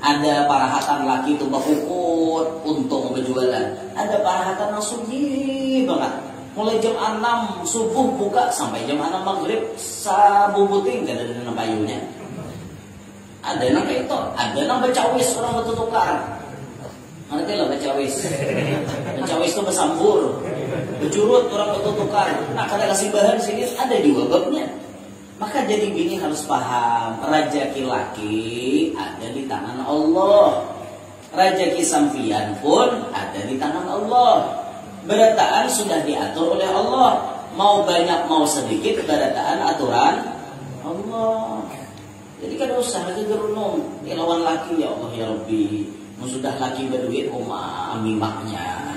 A: Ada parahatan laki itu berukut untuk berjualan. Ada parahatan yang sugi banget. Mulai jam 6 subuh buka sampai jam 6 maghrib sabubuting kada ada payunya. Ada yang kayak itu, ada yang becawis orang bertutukar. Ngerti lah becawis. Becawis itu bersambur, berjurut orang bertutukar. Nah kada kasih bahan sini ada juga babnya. Maka jadi bini harus paham, rezeki laki ada di tangan Allah. Rezeki sampian pun ada di tangan Allah. Berataan sudah diatur oleh Allah. Mau banyak mau sedikit berataan aturan Allah. Jadi kan usah lagi gerunung lawan laki, ya Allah ya Rabbi. Sudah laki berduit amimahnya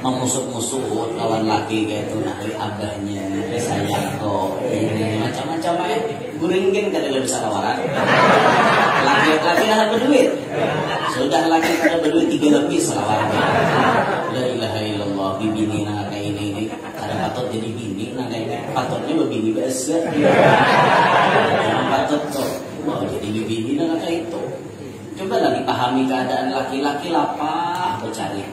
A: memusuk-musuk lawan laki kayak itu nari abahnya sayang kok ini macam-macam aja guringin kada bisa lawaran. Laki-laki ada berduit, sudah laki kada berduit 3 lapis lawaran. La ilaha illallah, bibini nang kayak ini kada patut jadi bini nang kayak patutnya bibini biasa. Jangan patut tuh mau jadi bibini nang kayak itu. Cobalah dipahami keadaan laki-laki lapah bercari.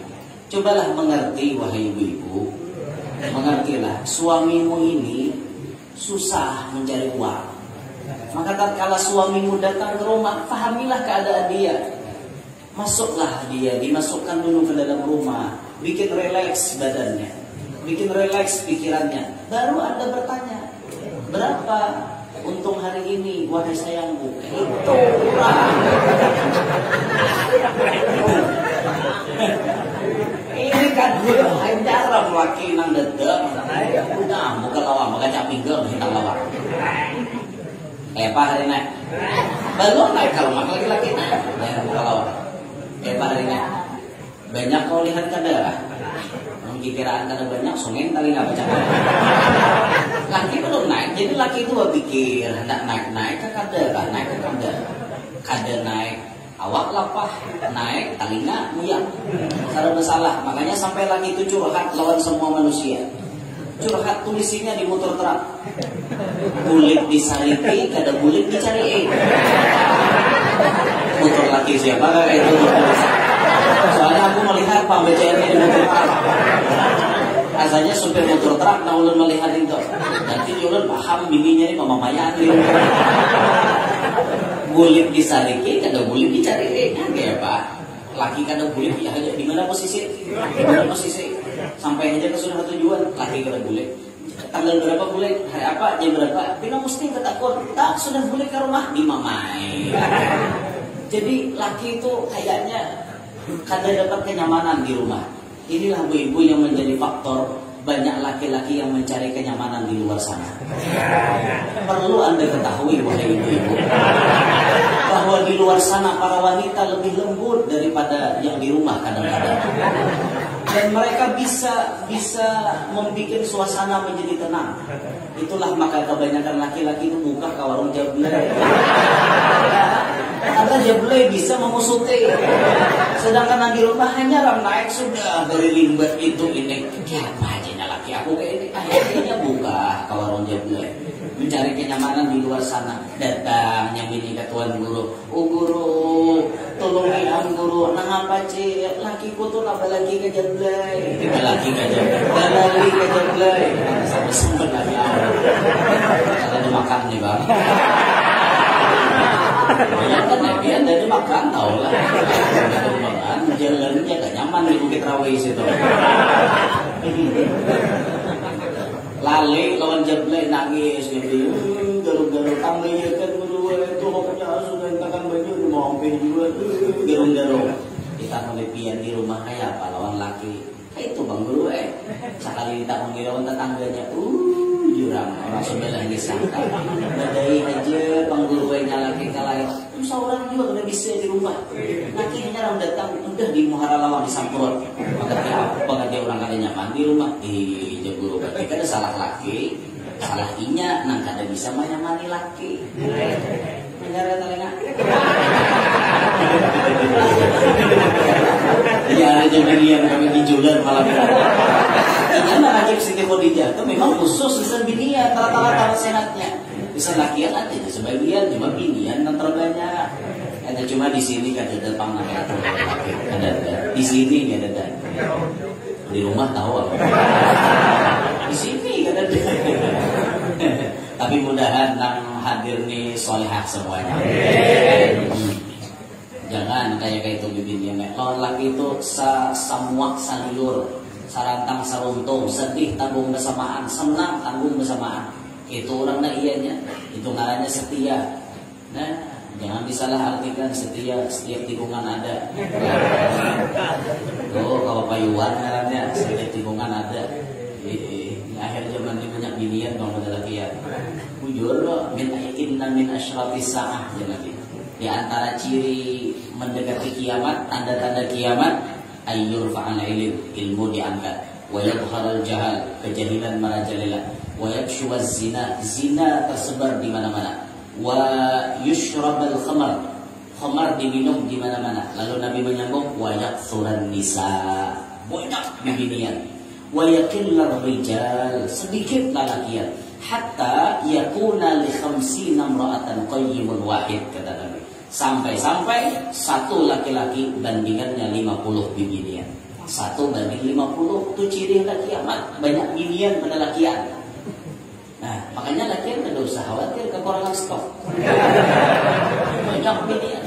A: Cobalah mengerti wahai ibu-ibu. Mengertilah suamimu ini susah mencari uang. Maka tatkala suamimu datang ke rumah, pahamilah keadaan dia. Masuklah dia, dimasukkan dulu ke dalam rumah, bikin relax badannya, bikin relax pikirannya. Baru Anda bertanya, berapa untung hari ini wahai sayangku? Itu ini kan darah laki nang dedek. Nah, muka lawang, muka capinggang hintang lawang. Apa hari naik? Belum naik kalau mak laki-laki naik. Muka lawang. Apa hari naik? Banyak kau lihat kada? Kiraan kada banyak, sungai tali nggak baca. Laki belum naik, jadi laki itu berpikir hendak naik ke kada, naik ke kada naik. Awak lapah, naik telinga muyang. Kada bersalah, makanya sampai laki itu curhat lawan semua manusia. Curhat tulisnya di motor truk. Bulik disariki, kada bulik dicari. Motor laki siapa kayak itu? Soalnya aku melihat pembacanya di motor truk. Asalnya supir motor truk nah ulun melihat itu. Nanti ulun paham bininya ini pemamayan gitu. Bulik disariki, kada bulik dicari. Kayak apa? Laki kada bulik ya aja di mana posisi? Di mana posisi? Sampai aja ke sudah tujuan, laki kada bulik. Tanggal berapa bulik? Hari apa? Jam berapa? Pina mesti ketakut. Tak sudah bulik ke rumah di mamai. Jadi laki itu kayaknya kada dapat kenyamanan di rumah. Inilah ibu-ibu yang menjadi faktor banyak laki-laki yang mencari kenyamanan di luar sana. Perlu Anda ketahui wahai ibu-ibu, bahwa di luar sana para wanita lebih lembut daripada yang di rumah kadang-kadang. Dan mereka bisa membuat suasana menjadi tenang. Itulah maka kebanyakan laki-laki itu buka ke warung jablay. Karena jablay bisa memusuti. Sedangkan di rumah hanya ram naik sudah dari limbat itu ini. Apa aja laki aku kayak ini. Akhirnya buka ke warung jablay, mencari kenyamanan di luar sana. Datang yang ini ke tuan guru. Oh guru, tolongi am guru. Nah apa cik? Lakiku tuh nambah lagi ke jablay. Kita lagi ke jablay. Lagi ke jablay. Sampai sempet lagi awal. Kalau makan nih bang. Banyak kan ya, biar dari makan tau lah. Jalannya gak nyaman di Bukit Rawis itu. Lali lawan jablay nangis gitu. Garu-garu tambah ya kan berdua itu pokoknya dua, gerung-gerung. Kita melepian di rumah kayak apa lawan laki. Kayak itu bang guru sekali kita mengilawan tetangganya, jurang orang sebelah disangka. Badai aja bang guru laki kalah. Seorang juga udah bisa di rumah. Lakinya orang datang udah di muhara lawang disamprot. Maka apa dia orang kada nyaman di rumah. Guru berarti kada salah laki, salah inya, nang kada bisa menyamani laki. Menjara telinga. Ya aja binian kami dijual malam ini. Ini menakib Siti Khadijah itu memang khusus bisa binian rata-rata sehatnya. Bisa lakian ada sebagian cuma binian yang terbanyak. Ada cuma di sini kada ada panganan ada di sini nggak ada. Di rumah tahu apa? Di sini kada ada. Tapi mudahan nang hadir nih solehah semuanya. Jangan kayak itu bibirnya. Lawan laki itu samuak salilur, sarantang saruntung, sedih tanggung bersamaan, senang tanggung bersamaan. Itu orang nak ianya, itu ngarannya setia. Nah, jangan disalahartikan setia, setiap tikungan ada. Oh, kalau payuan ngarannya setiap tikungan ada. Akhir zaman ini banyak binian kalau ada laki ya. Bujur min ayakinna min asyrafis sa'ah jangan. Di antara ciri mendekati kiamat, tanda-tanda kiamat, ayyur fa'al ilmu diangkat, wa yadhharul jahal, kejahilan merajalela, wa yabshuwaz zina tersebar di mana-mana, wa yushrabal khamar diminum di mana-mana. Lalu Nabi menyambung wa yaksuran nisa, banyak bibinian, wa yaqillar rijal, sedikit lalakian, hatta yakuna li 50 imra'atan qayyimun wahid kata Nabi. Sampai-sampai satu laki-laki bandingannya 50 bibinian. 1 banding 50 itu ciri kiamat. Banyak binian pada lakian. Nah, makanya lakian tidak usah khawatir kekurangan stok. Banyak binian.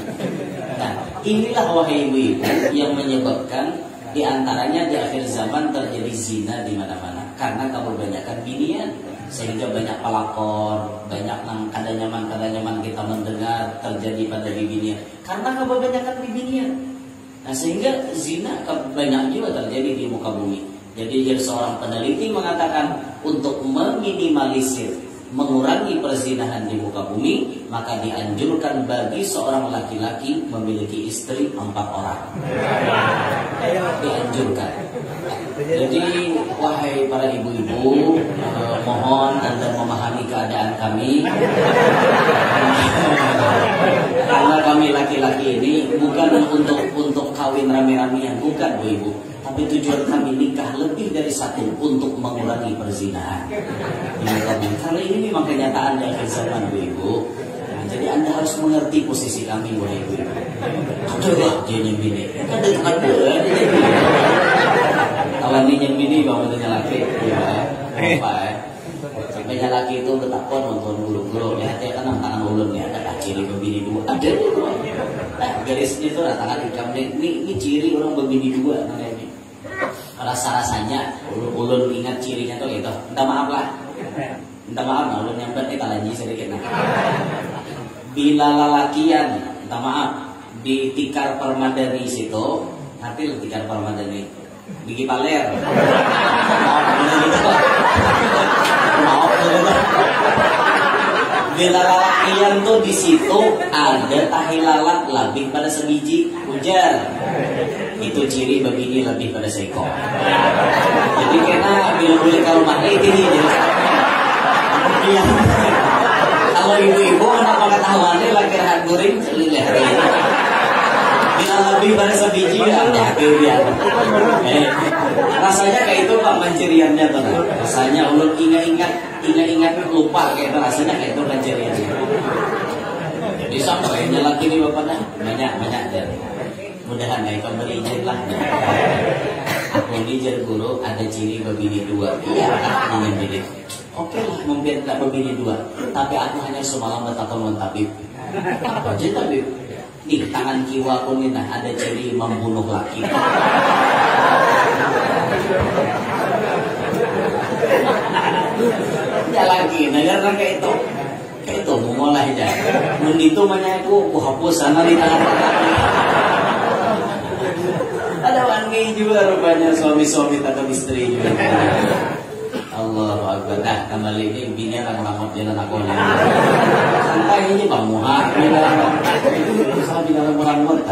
A: Nah, inilah wahai ibu-ibu yang menyebabkan di antaranya di akhir zaman terjadi zina di mana-mana karena kebanyakan binian. Sehingga banyak pelakor, banyak nang kada nyaman kita mendengar terjadi pada bibinian karena kebanyakan bibinian. Nah sehingga zina banyak juga terjadi di muka bumi. Jadi seorang peneliti mengatakan untuk meminimalisir, mengurangi perzinahan di muka bumi, maka dianjurkan bagi seorang laki-laki memiliki istri 4 orang. Dianjurkan. Jadi wahai para ibu-ibu, mohon Anda memahami keadaan kami. Karena kami laki-laki ini bukan untuk kawin rame-ramean, bukan Bu Ibu. Tapi tujuan kami nikah lebih dari 1 untuk mengurangi perzinahan. Karena ini memang kenyataan di akhir zaman Bu Ibu. Nah, jadi Anda harus mengerti posisi kami Bu Ibu. Coba dia nyembini. Kan dekat dia kawan dia nyembini bawa tanya laki. Ya, apa sampai laki itu bertakon nonton guru-guru ya hati kan tangan ulun ya ada ciri berbini 2 ada itu. Nah garisnya itu tangan ikam ini ciri orang berbini 2 namanya ini. Rasa-rasanya ulun ingat cirinya tuh gitu. Minta maaf lah. Minta maaf nah ulun nyamper nih kalanji sedikit nah. Bila lalakian minta maaf di Tikar Permadani situ, hati lu Tikar Permadani Gigi Paler. Bila lalakian tuh di situ ada tahi lalat lebih pada sebiji ujar. Itu ciri begini lebih pada seekor. Jadi kena bila boleh ke rumah ini iya. Kalau ibu-ibu anak pengetahuannya laki rahat guring celileh. Bila lebih pada sebiji ya dia. Rasanya kayak itu Pak penciriannya tuh. Rasanya ulun ingat lupa kayak itu rasanya kayak itu penciriannya. Jadi sampainya laki ini bapaknya banyak dan mudahan ya kau beri izin lah. Aku izin guru ada ciri berbini 2. Iya kan ingin bini. Oke lah mungkin tak berbini 2. Tapi aku hanya semalam bertakon tabib. Apa aja tabib? Di tangan kiwa aku nih nah ada ciri membunuh laki. Ya lagi, negara kayak itu mau mulai lah aja. Mun itu manyaku ku hapus sana di tangan. Ada wangi juga rupanya suami-suami takut istri juga. Allahu Akbar. Nah, kembali ini bini orang-orang jalan aku nih. Santai ini Bang Muha. Sama bilang orang-orang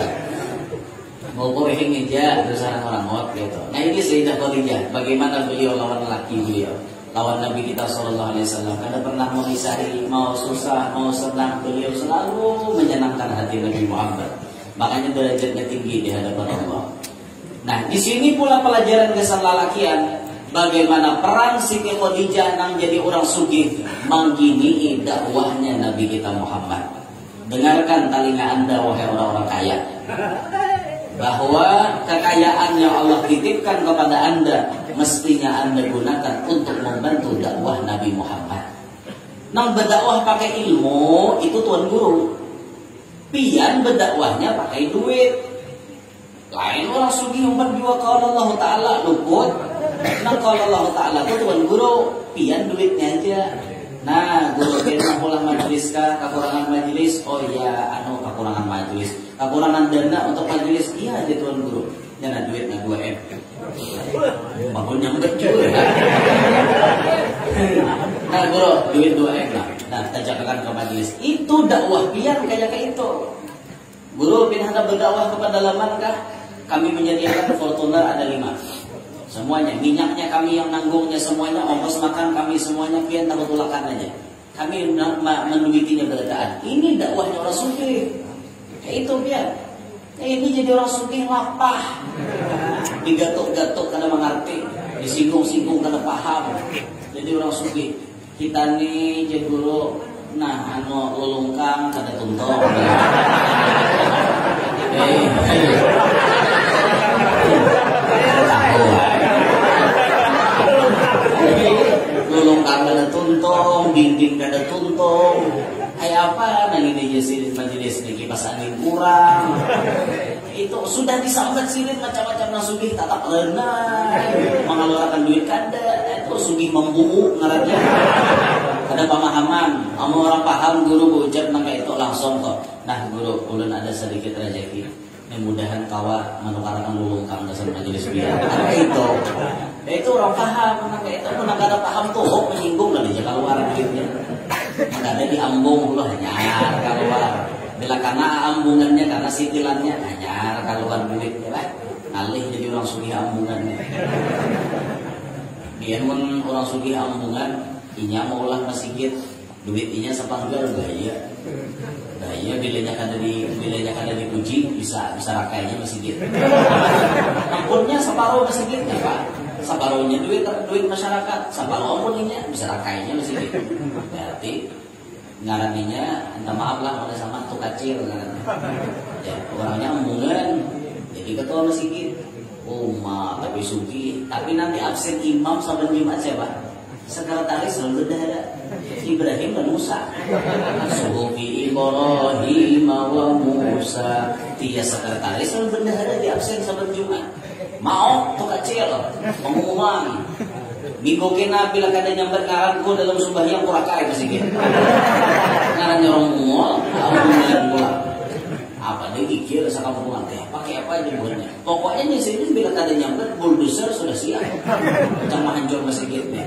A: mau korehing aja terus orang-orang gitu. Nah ini Sayyidah Khadijah, bagaimana beliau lawan laki beliau, lawan Nabi kita Sallallahu Alaihi Wasallam. Karena pernah mengisari, mau susah, mau senang, beliau selalu menyenangkan hati Nabi Muhammad. Makanya derajatnya tinggi di hadapan Allah. Nah di sini pula pelajaran kesalalakian, bagaimana perang Siti Khadijah nang jadi orang sugih menggini dakwahnya Nabi kita Muhammad. Dengarkan telinga Anda wahai orang-orang kaya, bahwa kekayaan yang Allah titipkan kepada Anda mestinya Anda gunakan untuk membantu dakwah Nabi Muhammad. Nang berdakwah pakai ilmu itu tuan guru. Pian berdakwahnya pakai duit. Lain orang sugih umpat dua kalau Allah Ta'ala luput. Nah kalau Allah Ta'ala itu tuan guru, pian duitnya aja. Nah, guru kena pulang majelis kah? Kekurangan majelis? Oh iya, kekurangan majelis. Kekurangan dana untuk majelis? Iya aja tuan guru. Dana duitnya 2M. Bangunnya enggak juga. Nah guru, duit 2M lah. Nah, kita jadikan ke majelis. Itu dakwah biar kayak itu. Guru pindah berdakwah kepada laman kah? Kami menyediakan Fortuner ada 5. Semuanya, minyaknya kami yang nanggungnya semuanya, ongkos makan kami semuanya, pian takut ulakan aja. Kami menduitinya berdaan. Ini dakwahnya orang sugih. Kayak itu pian. Ini jadi orang sugih lapah. Digatuk-gatuk karena mengerti, disinggung-singgung karena paham. Jadi orang sugih. Kita nih jadi guru, nah lulungkang kada tuntong. Lulung kada tuntong, dinding kada tuntong. Kayak apa? Nang ini jadi majelis ini kipas angin kurang. Itu sudah disambat silit macam-macam nang sugih tatap lenai, mengeluarkan duit kada. Itu sugih membuuk ngarannya. Ada pemahaman, kamu orang paham guru ucap nang kayak itu langsung kok. Nah guru, ulun ada sedikit rezeki. Mudah-mudahan kawa menukarkan lulung kang dasar majelis biar. Itu. Itu orang paham, kayak itu pun ada paham tuh, menyinggung lah dia keluar duitnya. Maka ada diambung loh nyar keluar. Bila karena ambungannya, karena sitilannya nyar keluar duitnya lah. Alih jadi orang sugih ambungannya. Dia pun orang sugih ambungan, inya mau ulah masjid, duit inya sepanggal gaya. Gaya bilanya kada dipuji bisa rakainya masjid. Ampunnya separuh masjidnya Pak. Separuhnya duit masyarakat, separuh ampuninya bisa rakainya masjid. Berarti ngaraninya, minta maaf lah pada sama tuh kecil ngarannya. Ya, orangnya ambungan, jadi ketua masjid. Tapi sugi, tapi nanti absen imam sampai Jumat siapa? Sekretaris selalu berdahara. Ibrahim dan Musa. Sufi Ibrahim wa Musa. Dia sekretaris selalu berdahara di absen sampai Jumat. Mau tuh kecil pengumuman minggu kena bila kada nyamber ngaranku dalam sembahyang kurakai masih ngaran orang mual alhamdulillah apa dia kikir sakapungan pakai apa aja buatnya pokoknya di sini bila kada nyamber bulldozer sudah siap cuma hancur masjid nih.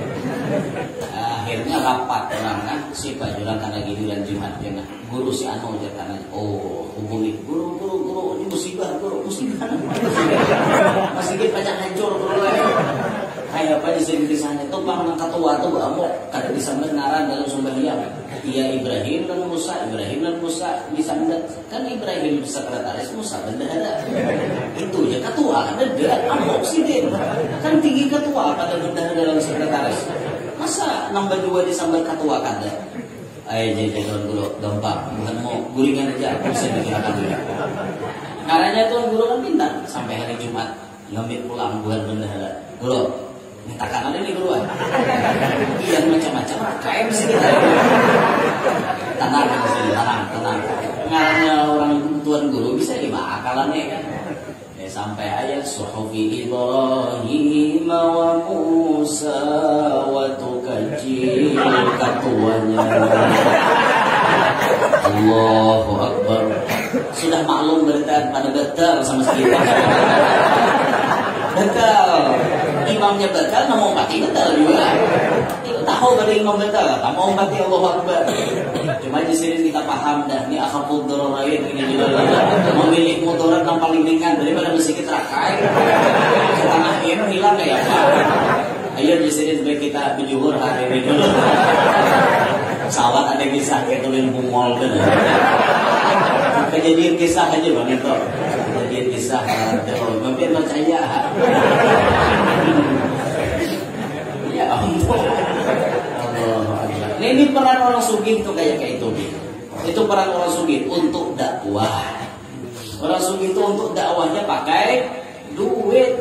A: Akhirnya rapat orang kan si Pak Juran karena giliran Jumat ya nah guru si Anu dia karena hubungi guru ini musibah masjid banyak hancur guru kayak apa di sini sana itu bang nang ketua tuh amuk kada disamber ngaran dalam sembahyang iya Ibrahim dan Musa disamber kan Ibrahim sekretaris Musa bendahara itu ya ketua kan ada amuk sih kan tinggi ketua pada bendahara dalam sekretaris masa nambah 2 disamber ketua kada jadi dulu gampang bukan mau guringan aja aku bisa dikirakan juga karena tuan guru kan pintar sampai hari Jumat ngambil pulang bukan bendahara guru mintakan ada nih guru iya macam-macam rakyat mesti kita tenang ngaranya orang tuan guru bisa dimakalannya kan sampai ayat suhufi Ibrahim wa Musa wa tukajil ketuanya Allahu Akbar. Sudah maklum berita pada betul sama kita. Betul. Imamnya betul, namun mati betul juga. Itu tahu dari imam betul, kamu mati Allahu Akbar. Cuma di sini kita paham dah, ini akhafud dararain ini juga memilih motoran yang paling ringan daripada sedikit rakai. Setengah ini hilang ya Pak. Ayo di sini sebaik kita berjuhur hari ini dulu. Pesawat ada kisah kita tulis bungol kan. Kejadian kisah aja Bang itu. Kejadian kisah mungkin percaya. Ya ampun. Nah, ini peran orang sugih tuh kayak itu. Itu peran orang sugih untuk dakwah. Orang sugih itu untuk dakwahnya pakai duit.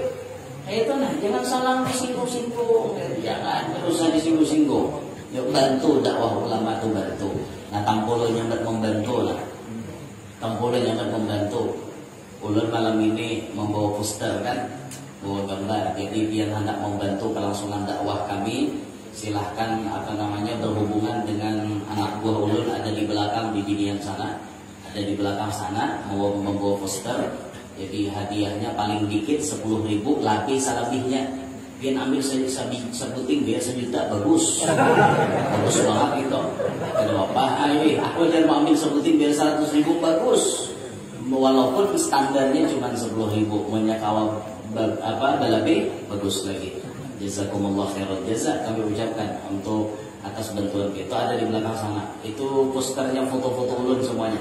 A: Itu nah, jangan salah disinggung-singgung. Jangan berusaha disinggung-singgung. Yuk bantu dakwah ulama itu bantu. Nah tampolonya membantu lah. Tampolonya membantu. Ulun malam ini membawa poster kan, bawa gambar. Jadi biar hendak membantu kelangsungan dakwah kami, silahkan berhubungan dengan anak buah ulun ada di belakang di dinding sana, ada di belakang sana membawa poster. Jadi hadiahnya paling dikit 10.000, lapis selebihnya. Biar ambil sebuting biar 1 juta bagus, bagus banget itu. Kata bapak, ayo aku jangan mau ambil sebuting biar 100.000 bagus. Walaupun standarnya cuma 10.000, punya kawal lebih bagus lagi. Jazakumullah khairan jazak kami ucapkan untuk atas bantuan itu. Ada di belakang sana. Itu posternya foto-foto ulun semuanya.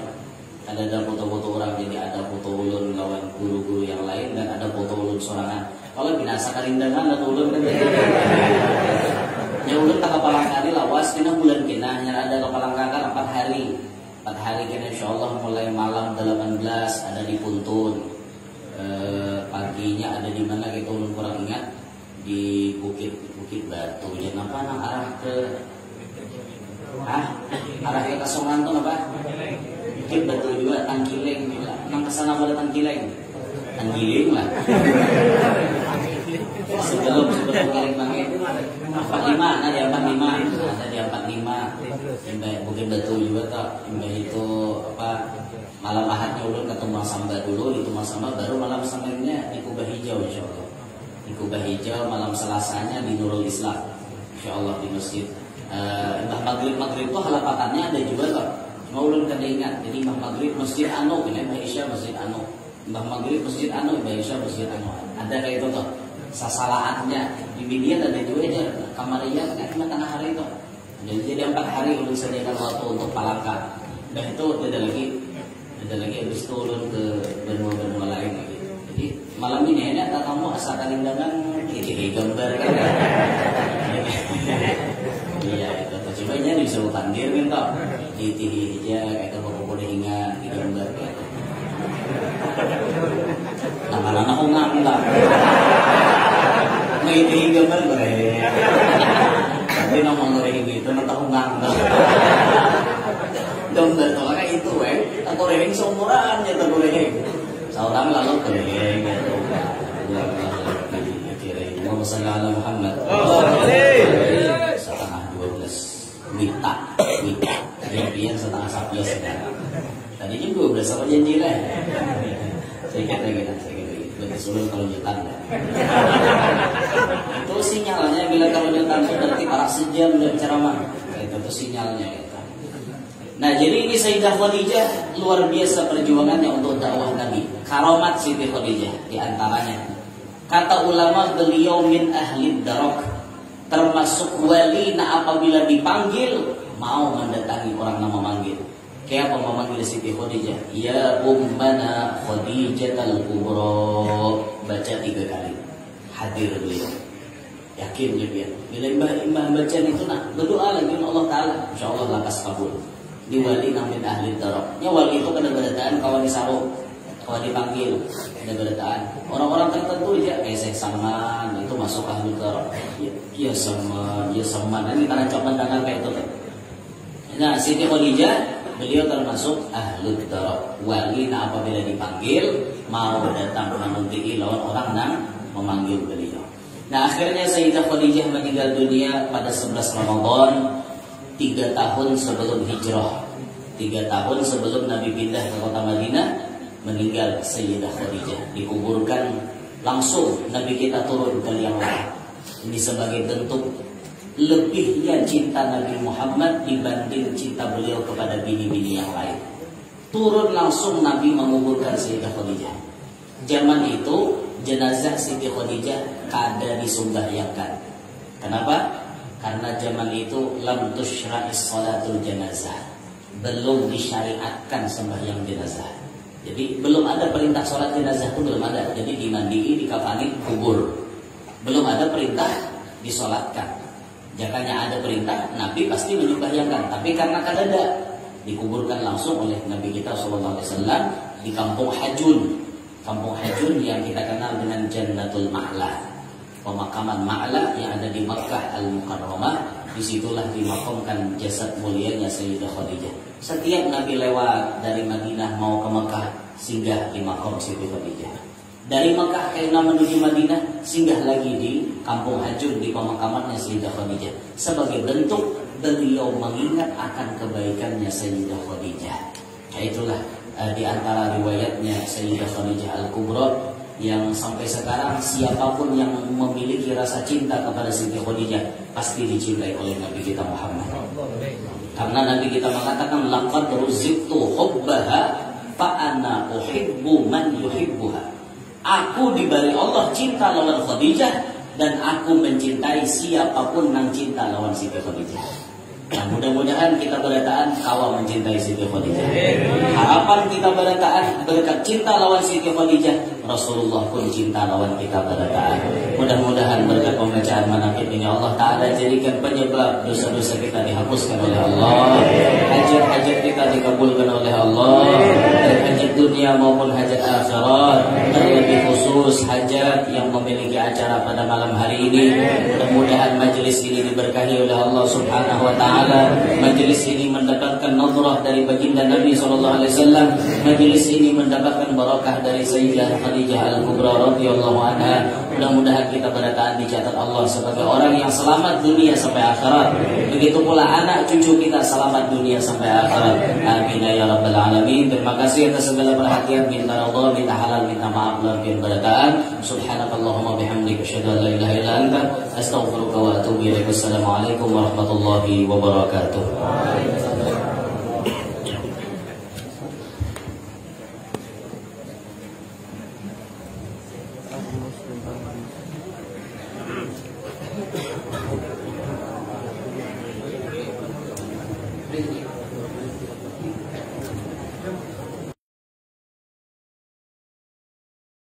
A: Ada foto-foto orang, jadi ada foto ulun lawan guru-guru yang lain dan ada foto ulun sorangan. Kalau binasa karindangan dan ulun kan jadi ya ulun tak kapalangkali lawas kena bulan kena hanya ada kapalangkangan 4 hari. 4 hari kena insyaallah mulai malam 18 ada di Puntun. Paginya ada di mana kita ulun kurang ingat, di Bukit Batu. Jadi apa nang arah ke arah ke Kasongan tuh apa? Bukit Batu juga Tangkileng. Nang kesana pada Tangkileng lah. Sebelum Tangkileng banget. 45 ada di 45. Sampai Bukit Batu juga tak. Sampai itu malam Ahadnya ulun ke Tumbang Samba dulu, di Tumbang Samba baru malam Seninnya di Kubah Hijau insyaallah. Di Kubah Hijau malam Selasanya di Nurul Islam insyaallah di masjid. Mbah Maghrib itu halapatannya ada juga kok. Cuma ulun kada ingat. Jadi Mbah Maghrib Masjid Anu, ini Mbah Isya Masjid Anu. Mbah Maghrib Masjid Anu, Mbah Isya Masjid Anu. Ada kayak itu toh. Sasalaatnya di Bidian ada juga aja kamarinya kan tengah hari itu. Jadi 4 hari ulun sediakan waktu untuk palangka. Dan itu ada lagi habis itu ulun ke benua-benua lain lagi. Jadi malam ini ada kamu asal kalindangan ini gambar kan. Iya itu. Coba nya disuruh tandir kan toh. Di aja kayak kalau boleh ingat di gambar kayak. Nama-nama ungang lah. May gambar boleh. Tapi nama ngoreng gitu nata ungang. Gambar tuh kayak itu aku reheng seumuran ya aku reheng. Seorang lalu reheng gitu. Muhammad sallallahu alaihi Muhammad. Setengah 12 wita. Biar setengah 11 sekarang. Tadi juga 12 apa janji lah. Saya kata berarti suruh kalau nyetan lah. Itu sinyalnya bila kalau nyetan itu berarti para sejam dan ceramah. Itu sinyalnya. Nah jadi ini Sayyidah Khadijah luar biasa perjuangannya untuk dakwah Nabi. Karomat Siti Khadijah diantaranya. Kata ulama beliau min ahli darok, termasuk wali na apabila dipanggil mau mendatangi orang nama manggil. Kayak apa memanggil Siti Khadijah? Ya ummana Khadijah al-Kubra. Baca 3 kali. Hadir beliau. Yakin dia. Bila imbah baca itu nak berdoa lagi Allah Taala, insyaallah lakas kabul. Di wali namin ahli darab. Ya wali itu kada berataan kawan disaro, kawan dipanggil kada berataan. Orang-orang tertentu aja kayak Saman itu masuk ahli darab. Ya Saman. Ini tanda pandangan kayak itu. Nah, Siti Khadijah beliau termasuk ahli darab. Wali nah apabila dipanggil mau datang menanti lawan orang nang memanggil beliau. Nah, akhirnya Sayyidah Khadijah meninggal dunia pada 11 Ramadan 3 tahun sebelum hijrah. 3 3 tahun sebelum Nabi pindah ke kota Madinah, meninggal Sayyidah Khadijah. Dikuburkan langsung Nabi kita turun ke liang lahat. Ini sebagai bentuk lebihnya cinta Nabi Muhammad dibanding cinta beliau kepada bini-bini yang lain. Turun langsung Nabi menguburkan Sayyidah Khadijah. Zaman itu jenazah Siti Khadijah kada disembahyangan. Kenapa? Karena zaman itu lam tusyra'is salatul janazah, belum disyariatkan sembahyang jenazah. Jadi belum ada perintah sholat jenazah itu belum ada. Jadi dimandiin, dikafani, kubur. Belum ada perintah disolatkan. Jakanya ada perintah, Nabi pasti menyembahyangan. Tapi karena kadada dikuburkan langsung oleh Nabi kita SAW di Kampung Hajun. Kampung Hajun yang kita kenal dengan Jannatul Ma'la. Pemakaman Ma'la yang ada di Makkah Al-Mukarramah. Disitulah dimakamkan jasad mulianya Sayyidah Khadijah. Setiap Nabi lewat dari Madinah mau ke Makkah, singgah di makam Siti Khadijah. Dari Makkah karena menuju Madinah, singgah lagi di Kampung Hajun di pemakamannya Sayyidah Khadijah. Sebagai bentuk beliau mengingat akan kebaikannya Sayyidah Khadijah. Itulah di antara riwayatnya Sayyidah Khadijah Al-Kubra, yang sampai sekarang siapapun yang memiliki rasa cinta kepada Siti Khadijah pasti dicintai oleh Nabi kita Muhammad. Karena Nabi kita mengatakan laqad ruziqtu hubbaha fa ana uhibbu man yuhibbuha. Aku diberi Allah cinta lawan Khadijah dan aku mencintai siapapun yang cinta lawan Siti Khadijah. Nah, mudah-mudahan kita berataan kawal mencintai Siti Khadijah. Harapan kita berataan berkat cinta lawan Siti Khadijah, Rasulullah pun cinta lawan kita berataan. Mudah-mudahan berkat pembacaan manaqib ini Allah Ta'ala jadikan penyebab dosa-dosa kita dihapuskan oleh Allah, hajat-hajat kita dikabulkan oleh Allah, dari hajat dunia maupun hajat akhirat. Terlebih khusus hajat yang memiliki acara pada malam hari ini, mudah-mudahan majelis ini diberkahi oleh Allah Subhanahu wa Ta'ala. Majelis ini mendapatkan nadrah dari baginda Nabi SAW. Majelis ini mendapatkan barakah dari Sayyidah Khadijah Al-Kubra radhiyallahu anha. Mudah-mudahan kita berataan dicatat Allah sebagai orang yang selamat dunia sampai akhirat. Begitu pula anak cucu kita selamat dunia sampai akhirat. Amin ya rabbal alamin. Terima kasih atas segala perhatian. Minta Allah, minta halal, minta maaf dalam berataan. Subhanakallahumma bihamdika asyhadu an la ilaha illa anta astaghfiruka wa atubu ilaik. Wassalamualaikum warahmatullahi wabarakatuh.